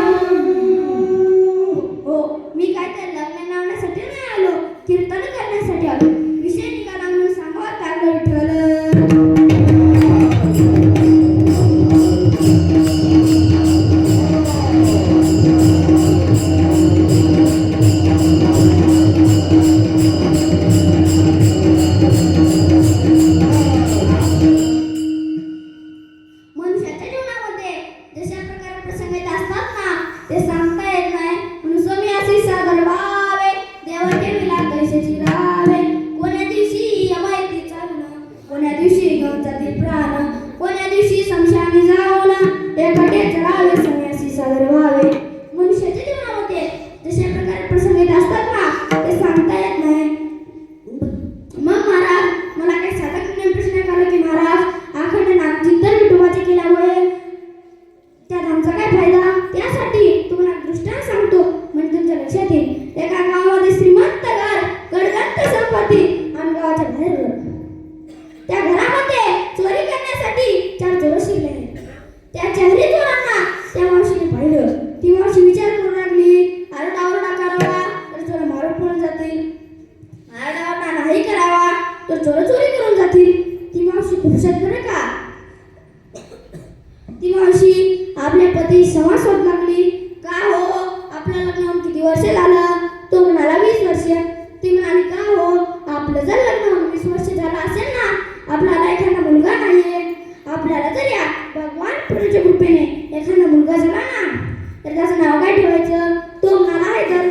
हो मी काय तर लग्न लावण्यासाठी नाही आलो कीर्तन करण्यासाठी आलो. विषय निघाला म्हणून सांगावा लागलं विठ्ठल. मनुष्याच्या जीवनामध्ये जशा प्रकारे प्रसंग येत असतात ना ते सांगता येत नाही म्हणून स्वामी असे सागर व्हावे देवा ठेविला कैसेची राहावे. कोण्या दिवशी माहिती चालणं कोण्या दिवशी घेऊन जाते प्राण कोण्या दिवशी संशयाने जाऊन एखादे चढावे स्वामी असे सागर व्हावे. मनुष्याच्या जीवनामध्ये जशा प्रकारे प्रसंग येत असतात ना ते सांगता येत नाही. मग महाराज मला काही साधक प्रश्न आला की महाराज अखंड नाम चिंतन विठोबाचे केल्यामुळे त्या धामचा काय फायदा. त्यासाठी तुम्हाला दृष्टांत सांगतो म्हणजे तुमच्या लक्षात येईल. एका गावामध्ये श्रीमंत घर गडगंत संपत्ती आणि गावाच्या बाहेर घर. त्या घरामध्ये चोरी करण्यासाठी 4 चोर शिरले. त्या 4ही चोरांना त्या मावशीने पाहिलं. ती मावशी विचार करू लागली आरडाओरडा करावा तर चोर मारून पळून जातील आरडाओरडा नाही करावा तर चोर चोरी करून जातील. ती मावशी खूप बरं का. ती मावशी आपल्या पती संवाद शोध लागली. का हो आपलं लग्न होऊन किती वर्ष झालं. तो म्हणाला 20 वर्ष. ती म्हणाली का हो आपलं जर लग्न होऊन 20 वर्ष झालं असेल ना आपल्याला एखादा मुलगा नाहीये. आपल्याला जर या भगवान पुरेच्या कृपेने एखादा मुलगा झाला ना तर त्याचं नाव काय ठेवायचं. तो म्हणाला हैदर.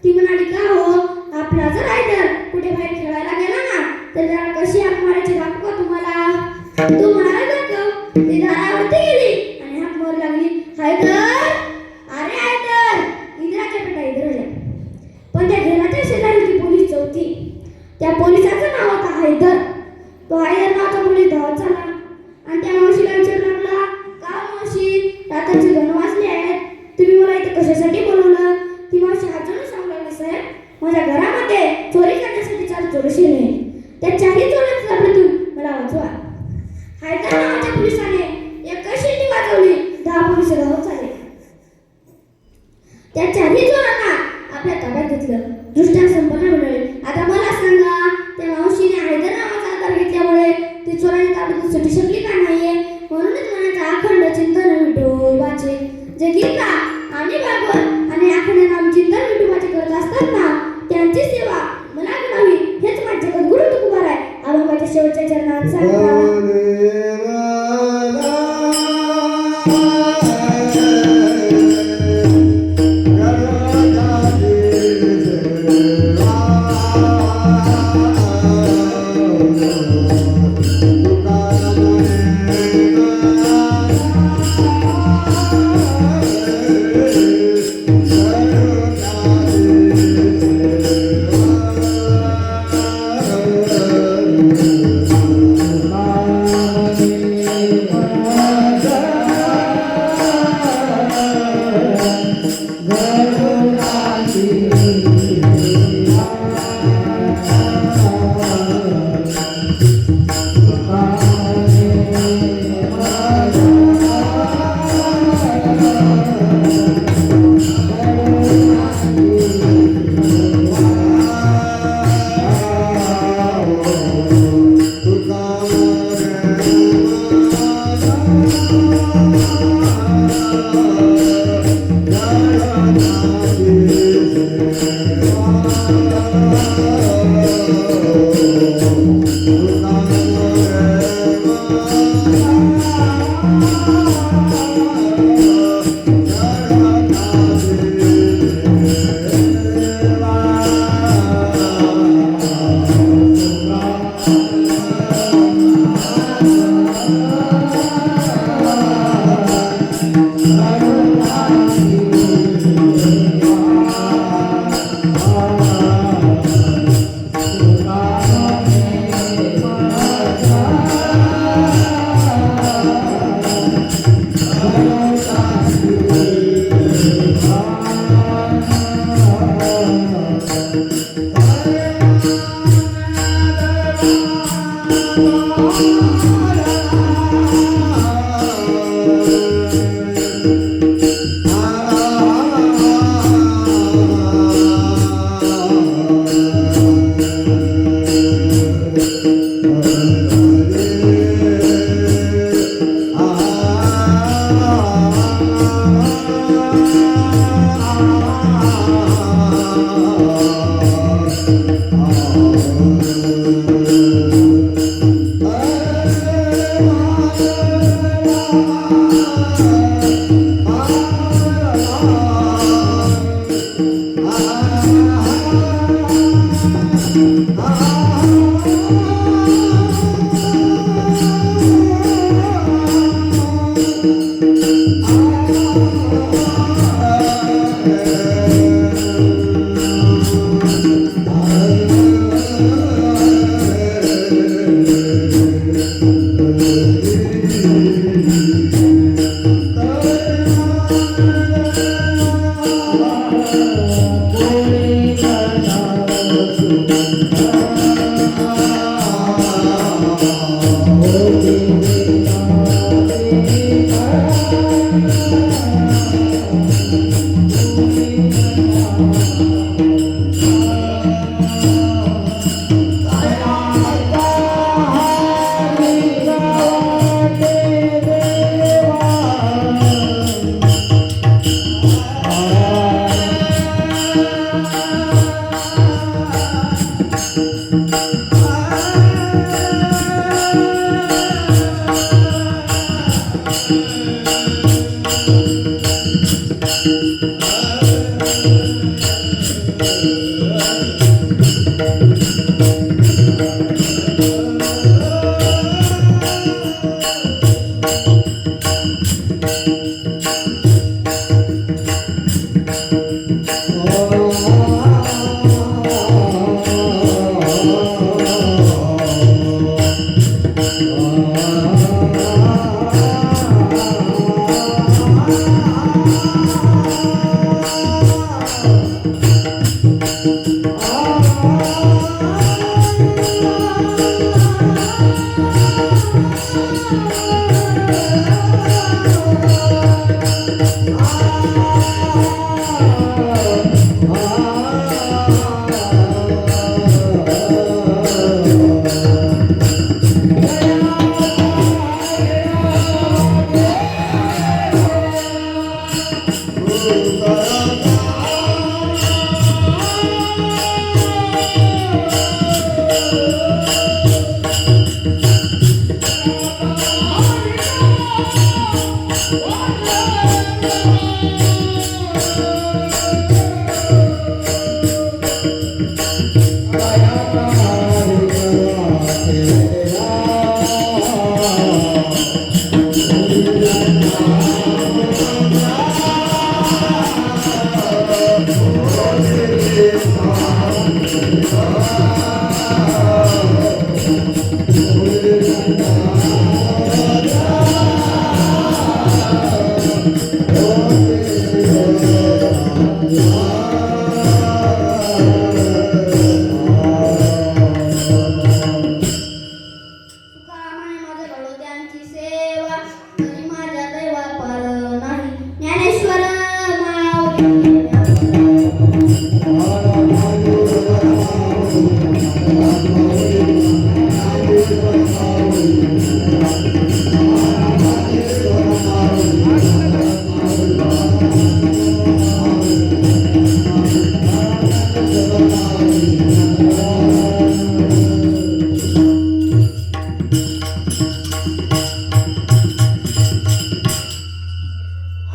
ती म्हणाली का हो आपला जर हैदर कुठे बाहेर खेळायला गेला ना तर त्याला कशी हाक मारायची दाखवू का तुम्हाला. तो म्हणाला दाखव. ती दारावरती गेली आणि हाक मारू लागली हैदर अरे हैदर इंद्राच्या पेटा इधर आल्या. पण त्या घराच्या शेजारी ती पोलीस चौकी. त्या पोलिसाचं नाव होतं हैदर. तो हैदर नावाचा पोलीस धावत झाला आणि त्या मावशीला विचारू लागला का मावशी रात्रीचे 2 वाजले आहेत तुम्ही मला इथे कशासाठी बोलवलं. ती मावशी हात जोडून सांगू लागली साहेब माझ्या घरामध्ये चोरी करण्यासाठी 4 चोर शिरले. त्या 4ही चोरांचा प्रथम मला वाचवा. हैदर नावाच्या पोलिसाने एक शिट्टी वाजवली 10 पोलीस धावत झाले. त्या 4ही चोरांना आपल्या ताब्यात घेतलं. दृष्टांत संपन्न मिळाले. आता मला सांगा त्या मावशीने हैदर नावाचा आधार घेतल्यामुळे ती चोरांनी ताब्यात सुटू शकली का नाहीये. म्हणूनच म्हणायचं अखंड चिंतन विठोबाचे जे गीता आणि भागवत आणि अखंड नाम चिंतन विठोबाचे करत असतात ना त्यांची सेवा मला करावी हेच माझे गुरु तुकोबार आहे. अभंगाच्या शेवटच्या चरणात सांगतात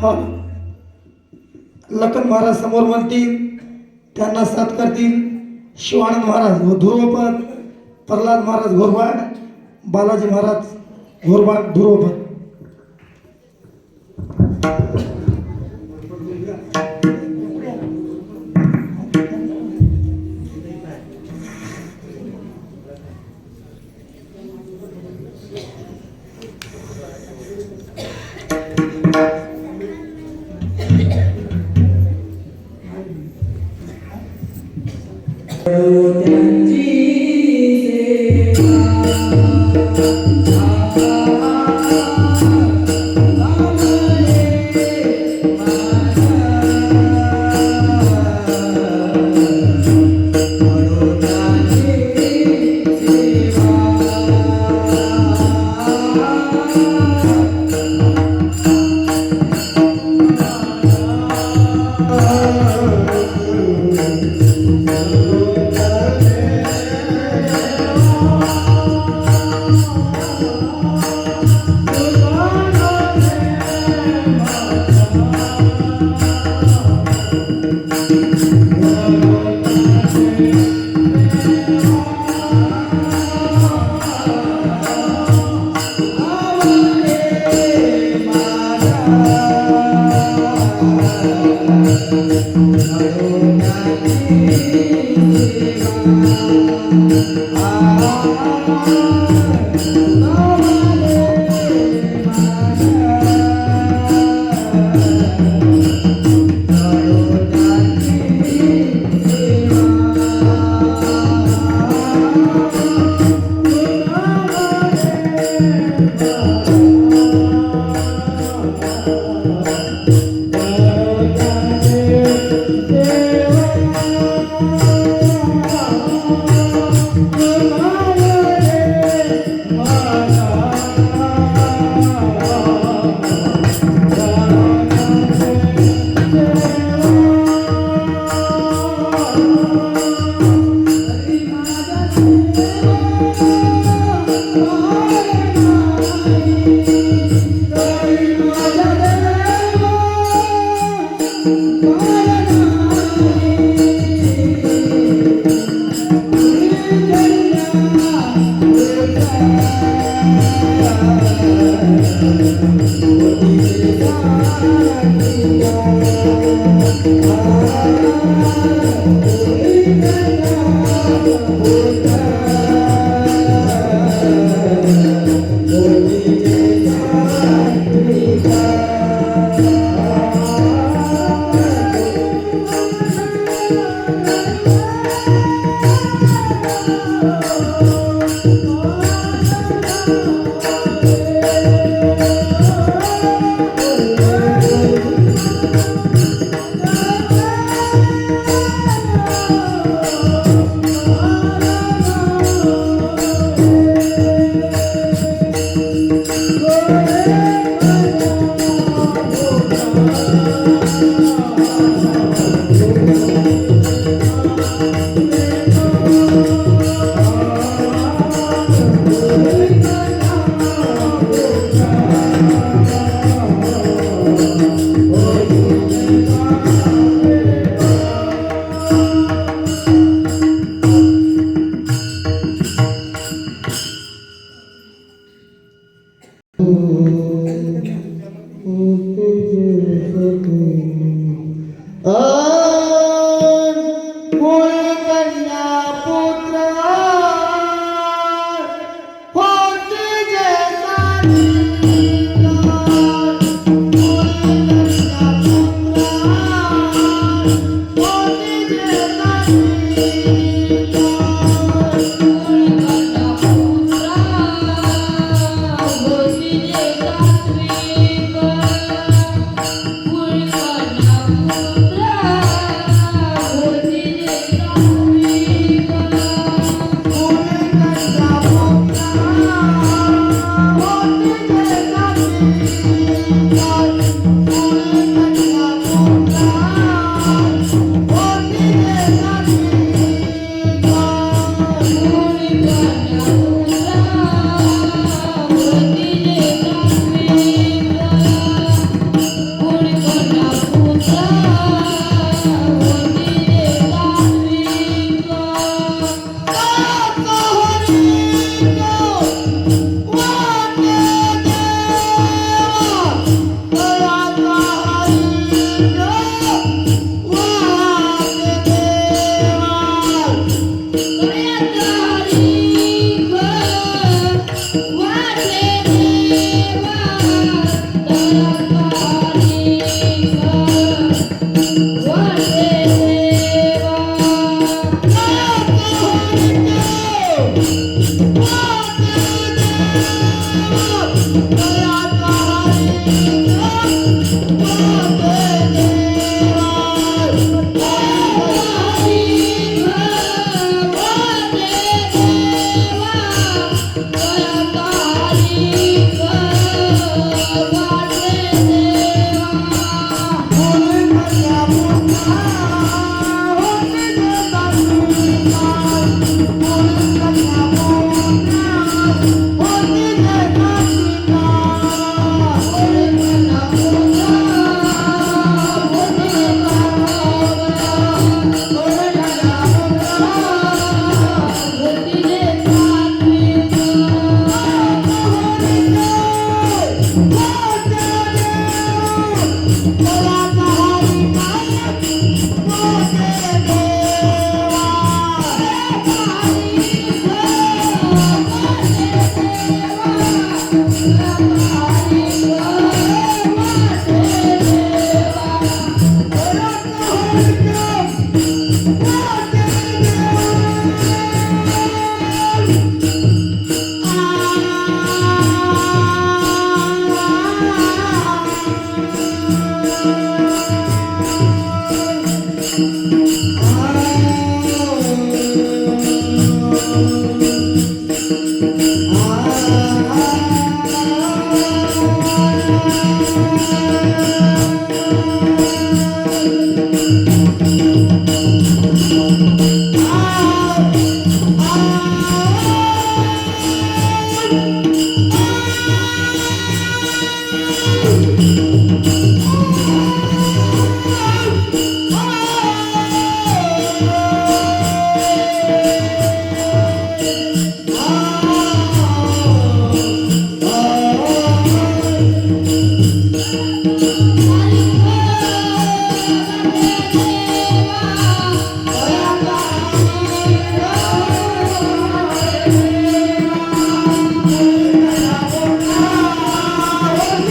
हा लखन महाराज समोर म्हणतील, त्यांना साथ करतील शिवानंद महाराज व ध्रुवपद, प्रल्हाद महाराज घोरबाड, बालाजी महाराज घोरबाड ध्रुवपद.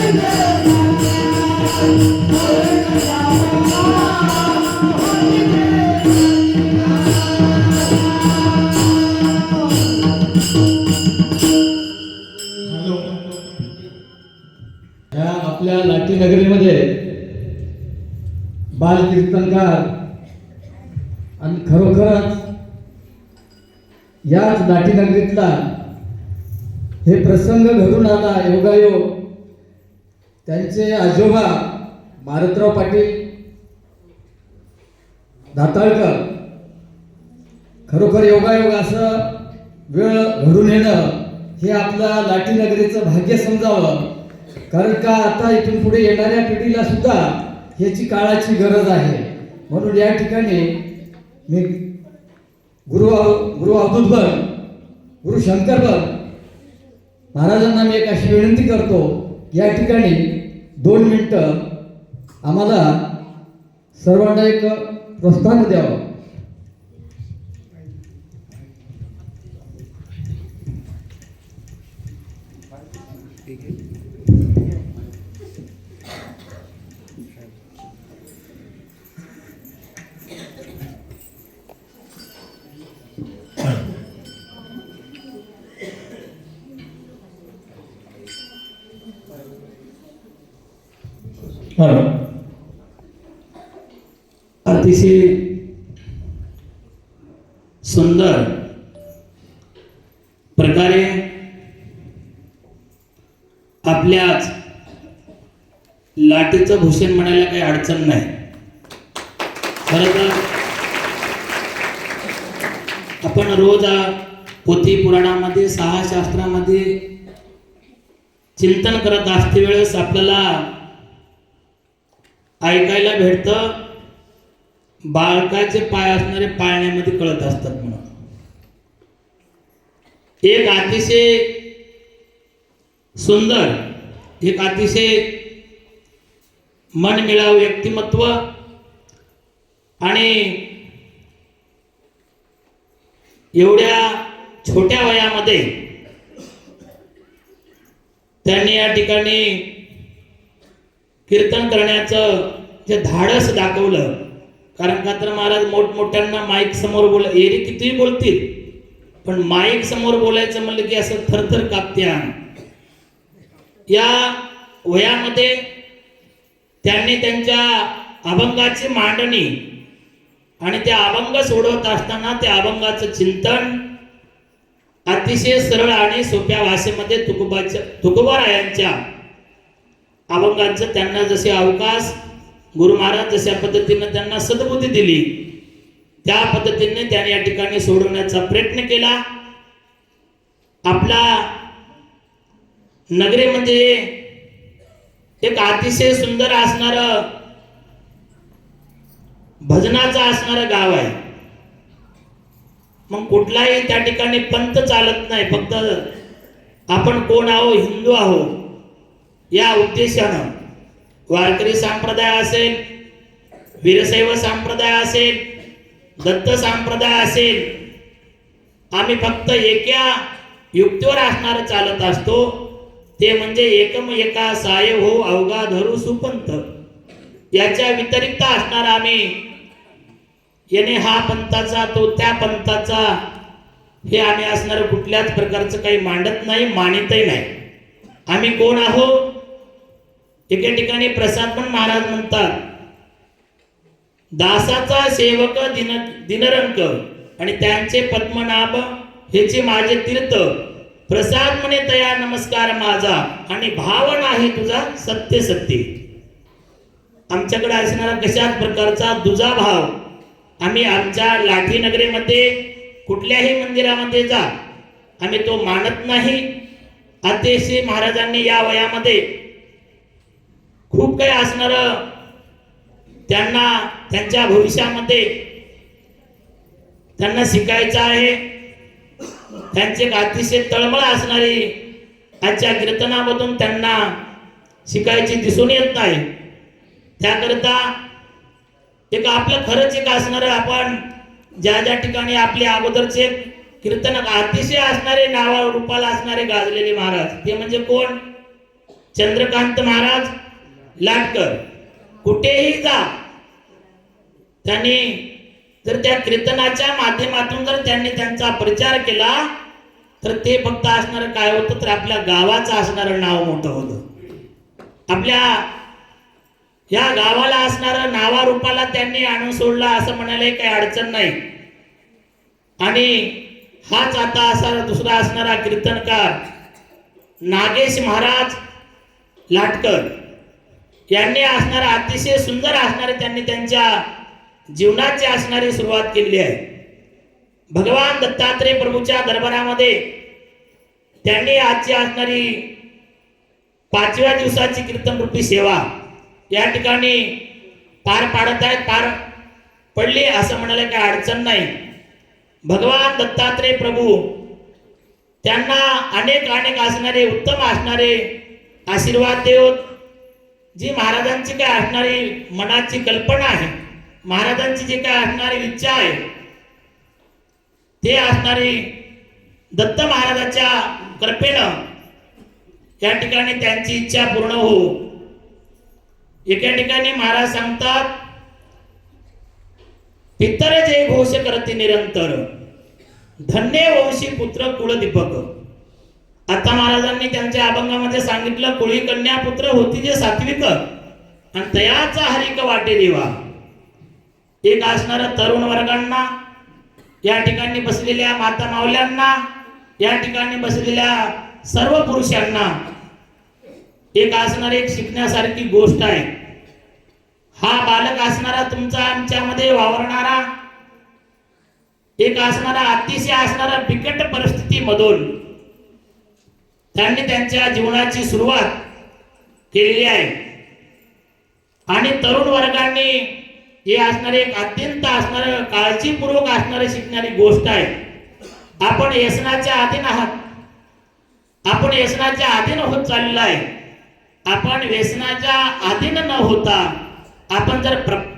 ह्या आपल्या लाठी नगरीमध्ये बाल कीर्तनकार आणि खरोखरच याच लाठी नगरीतला हे प्रसंग घडून आला योगायोग. त्यांचे आजोबा मारुतराव पाटील दाताळकर, खरोखर योगायोग असं वेळ घडून येणं हे आपल्या लाठी नगरीचं भाग्य समजावं. कारण का आता इथून पुढे येणाऱ्या पिढीला सुद्धा ह्याची काळाची गरज आहे. म्हणून या ठिकाणी मी गुरु अवधूतभर गुरु शंकरभर महाराजांना मी एक अशी विनंती करतो, या ठिकाणी 2 मिनिटं आम्हाला सर्वांना एक प्रोत्साहन द्यावं. अतिशय सुंदर प्रकारे आपल्याच लाटीचं भूषण म्हणायला काही अडचण नाही. खरं तर आपण रोज पोथी पुराणामध्ये 6 शास्त्रामध्ये चिंतन करत असते वेळेस आपल्याला ऐकायला भेटतं बाळकाचे पाय असणारे पाळण्यामध्ये कळत असतात म्हणून. एक अतिशय सुंदर, एक अतिशय मनमिळावू व्यक्तिमत्व आणि एवढ्या छोट्या वयामध्ये त्यांनी या ठिकाणी कीर्तन करण्याचं जे धाडस दाखवलं. कारण का तर महाराज मोठमोठ्यांना माईक समोर एरी कितीही बोलतील, पण माईक समोर बोलायचं म्हणलं की असं थरथर कापत्या. या वयामध्ये त्यांनी त्यांच्या अभंगाची मांडणी आणि त्या अभंग सोडवत असताना त्या अभंगाचं चिंतन अतिशय सरळ आणि सोप्या भाषेमध्ये तुकोबारायांच्या अभंगांचं त्यांना जसे अवकाश गुरु महाराज जशा पद्धतीने त्यांना सद्बुद्धी दिली त्या पद्धतीने त्यांनी या ठिकाणी सोडवण्याचा प्रयत्न केला. आपला नगरीमध्ये एक अतिशय सुंदर असणार भजनाचं असणारं गाव आहे. मग कुठलाही त्या ठिकाणी पंथ चालत नाही, फक्त आपण कोण आहो, हिंदू आहो या उद्देशानं वारकरी संप्रदाय असेल, वीरशैव संप्रदाय असेल, दत्त संप्रदाय असेल, आम्ही फक्त एका युक्तीवर असणार चालत असतो, ते म्हणजे एकम एका साय हो अवघा धरू सुपंथ. याच्या व्यतिरिक्त असणार आम्ही याने हा पंथाचा तो त्या पंथाचा हे आम्ही असणार कुठल्याच प्रकारचं काही मांडत नाही, मानितही नाही. आम्ही कोण आहोत? एके ठिकाणी प्रसाद पण महाराज म्हणतात, दासाचा सेवक दिनरंक आणि त्यांचे पद्मनाभ हेचे माझे तीर्थ, प्रसाद म्हणे तया नमस्कार माझा आणि भाव नाही तुझा सत्य सत्य. आमच्याकडे असणारा कशाच प्रकारचा दुजा भाव आम्ही आमच्या लाठी नगरीमध्ये कुठल्याही मंदिरामध्ये जा आम्ही तो मानत नाही. अतिशय महाराजांनी या वयामध्ये खूप काही असणार त्यांना त्यांच्या भविष्यामध्ये त्यांना शिकायचं आहे. त्यांचे अतिशय तळमळ असणारी आजच्या कीर्तनामधून त्यांना शिकायची दिसून येत नाही. त्याकरता एक आपलं खरंच एक असणार आपण ज्या ज्या ठिकाणी आपले अगोदरचे कीर्तन अतिशय असणारे नावा रूपाला असणारे गाजलेले महाराज ते म्हणजे कोण? चंद्रकांत महाराज लाटकर कुठेही जा, त्यांनी जर त्या कीर्तनाच्या माध्यमातून जर त्यांनी त्यांचा प्रचार केला तर ते फक्त असणारं काय होतं तर आपल्या गावाचं असणारं नाव मोठं होतं. आपल्या या गावाला असणारं नावारूपाला त्यांनी आणून सोडला असं म्हणायला काही अडचण नाही. आणि हाच आता असा दुसरा असणारा कीर्तनकार नागेश महाराज लाटकर यांनी असणारा अतिशय सुंदर असणारे त्यांनी त्यांच्या जीवनाची असणारी सुरुवात केलेली आहे. भगवान दत्तात्रेय प्रभूच्या दरबारामध्ये त्यांनी आजची असणारी 5व्या दिवसाची कीर्तन रूपी सेवा या ठिकाणी पार पाडत आहेत. पार पडली असं म्हणायला काही अडचण नाही. भगवान दत्तात्रेय प्रभू त्यांना अनेक असणारे उत्तम असणारे आशीर्वाद देव, जी महाराजांची काय असणारी मनाची कल्पना आहे, महाराजांची जी काय असणारी इच्छा आहे, ते असणारी दत्त महाराजाच्या कृपेनं या ठिकाणी त्यांची इच्छा पूर्ण हो. एका ठिकाणी महाराज सांगतात, पितर जे घोष करते निरंतर, धन्य वंशी पुत्र कुलदीपक. आता महाराजांनी त्यांच्या अभंगामध्ये सांगितलं, कुळी कन्या पुत्र होती जे सात्विक, आणि तयाचा हरिक वाटे देवा. एक असणारा तरुण वर्गांना, या ठिकाणी बसलेल्या माता मावल्यांना, या ठिकाणी बसलेल्या सर्व पुरुषांना एक असणारी एक शिकण्यासारखी गोष्ट आहे. हा बालक असणारा तुमचा आमच्यामध्ये वावरणारा एक असणारा अतिशय असणारा बिकट परिस्थितीमधून त्यांनी त्यांच्या जीवनाची सुरुवात केलेली आहे. आणि तरुण वर्गांनी हे असणारे एक अत्यंत असणारं काळजीपूर्वक असणारी शिकणारी गोष्ट आहे. आपण व्यसनाच्या अधीन आहात, आपण व्यसनाच्या अधीन होत चाललेला आहे. आपण व्यसनाच्या अधीन न होता आपण जर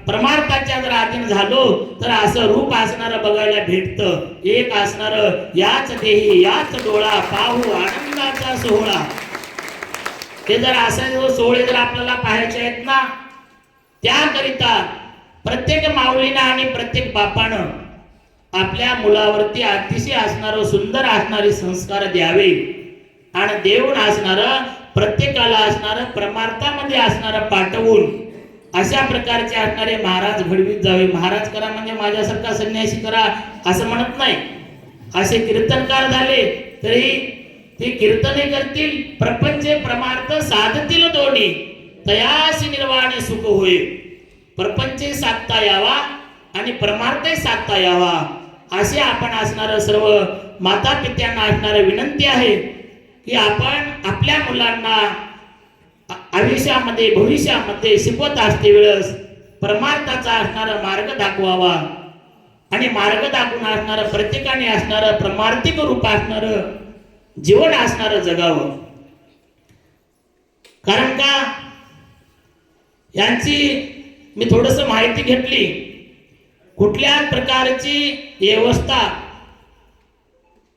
परमार्थाच्या जर अधीन झालो तर असं रूप असणारं बघायला भेटतं. एक असणारं याच देही याच डोळा पाहू आनंदाचा सोहळा. ते जर असे सोहळे जर आपल्याला पाहायचे आहेत ना, त्याकरिता प्रत्येक माऊलीनं आणि प्रत्येक बापानं आपल्या मुलावरती अतिशय असणारं सुंदर असणारे संस्कार द्यावे. आणि देऊन असणारं प्रत्येकाला असणारं परमार्थामध्ये असणारं पाठवून अशा प्रकारचे असणारे महाराज घडवीत जावे. महाराज करा म्हणजे माझ्यासारखा संन्यासी करा असं म्हणत नाही. असे कीर्तनकार झाले तरी ते कीर्तने करतील, प्रपंच परमार्थ साधतील दोन्ही, तयासी निर्वाण सुख होय. प्रपंच साधता यावा आणि परमार्थ साधता यावा, असे आपण असणारं सर्व माता पित्यांना असणारं विनंती आहे की आपण आपल्या मुलांना आयुष्यामध्ये भविष्यामध्ये शिकवत असते वेळेस परमार्थाचा असणारा मार्ग दाखवावा. आणि मार्ग दाखवून असणारं प्रत्येकाने असणारं परमार्थिक रूप असणारं जीवन असणारं जगावं. कारण का यांची मी थोडस माहिती घेतली, कुठल्या प्रकारची व्यवस्था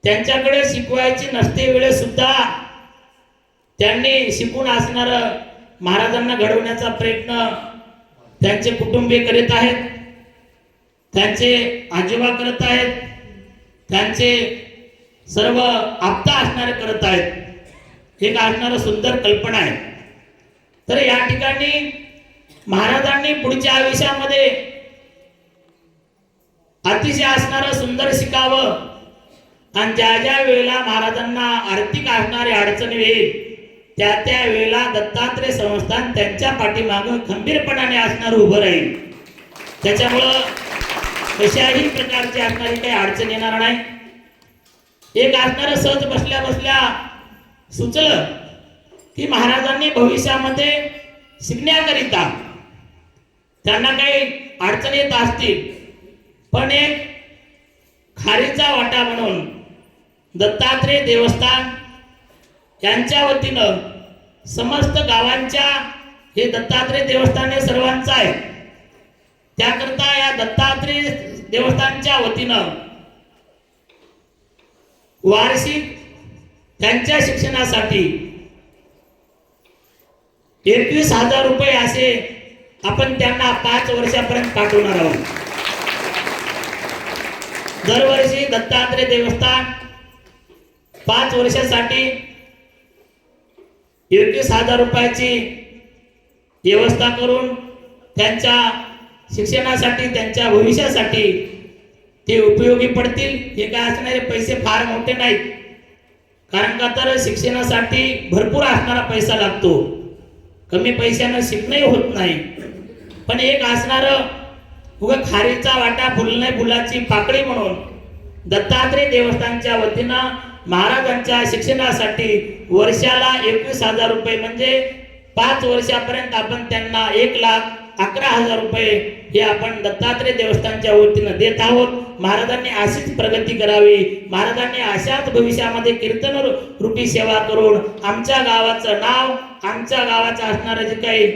त्यांच्याकडे शिकवायची नसते वेळेस सुद्धा त्यांनी शिकून असणार महाराजांना घडवण्याचा प्रयत्न त्यांचे कुटुंबीय करीत आहेत, त्यांचे आजोबा करत आहेत, त्यांचे सर्व आप्ता असणारे करत आहेत. एक असणारं सुंदर कल्पना आहे. तर या ठिकाणी महाराजांनी पुढच्या आयुष्यामध्ये अतिशय असणारं सुंदर शिकावं. आणि ज्या ज्या वेळेला महाराजांना आर्थिक असणारी अडचण येईल त्या वेळेला दत्तात्रेय संस्थान त्यांच्या पाठीमागं खंबीरपणाने असणार उभं राहील. त्याच्यामुळं कशाही प्रकारची असणारी काही अडचण येणार नाही. एक असणारं सहज बसल्या बसल्या सुचलं की महाराजांनी भविष्यामध्ये शिकण्याकरिता त्यांना काही अडचण येत असतील, पण एक खारीचा वाटा म्हणून दत्तात्रेय देवस्थान यांच्या वतीनं समस्त गावांच्या हे दत्तात्रेय देवस्थान हे सर्वांचं आहे. त्याकरता या दत्तात्रेय देवस्थानच्या वतीनं वार्षिक त्यांच्या शिक्षणासाठी 21,000 रुपये असे आपण त्यांना 5 वर्षापर्यंत पाठवणार आहोत. दरवर्षी दत्तात्रय देवस्थान 5 वर्षासाठी 21,000 रुपयाची व्यवस्था करून त्यांच्या शिक्षणासाठी, त्यांच्या भविष्यासाठी ते उपयोगी पडतील. हे काय असणारे पैसे फार मोठे नाहीत, कारण का तर शिक्षणासाठी भरपूर असणारा पैसा लागतो. कमी पैशानं शिकणंही होत नाही. पण एक असणार उगा खारीचा वाटा फुलणे फुलाची पाकळी म्हणून दत्तात्रय देवस्थानच्या वतीनं महाराजांच्या शिक्षणासाठी वर्षाला 21,000 रुपये म्हणजे 5 वर्षापर्यंत आपण त्यांना 1,11,000 रुपये हे आपण दत्तात्रय देवस्थानच्या वतीनं देत आहोत. महाराजांनी अशीच प्रगती करावी, महाराजांनी अशाच भविष्यामध्ये कीर्तन रूपी सेवा करून आमच्या गावाचं नाव, आमच्या गावाचं असणारं जे काही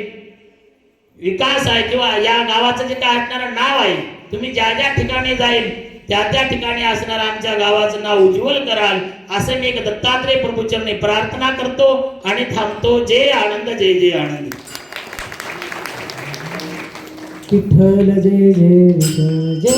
विकास आहे किंवा या गावाचं जे काय असणारं नाव आहे, तुम्ही ज्या ज्या ठिकाणी जाईल त्या त्या ठिकाणी असणारं आमच्या गावाचं नाव उज्ज्वल कराल, असं मी एक दत्तात्रय प्रभूचरणी प्रार्थना करतो आणि थांबतो. जय आनंद, जय जय आनंद. विठ्ठल जय जय विठ्ठल जय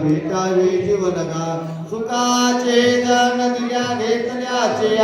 भेटावे जीवनगा सुखाचे जन दिल्या घेतल्याचे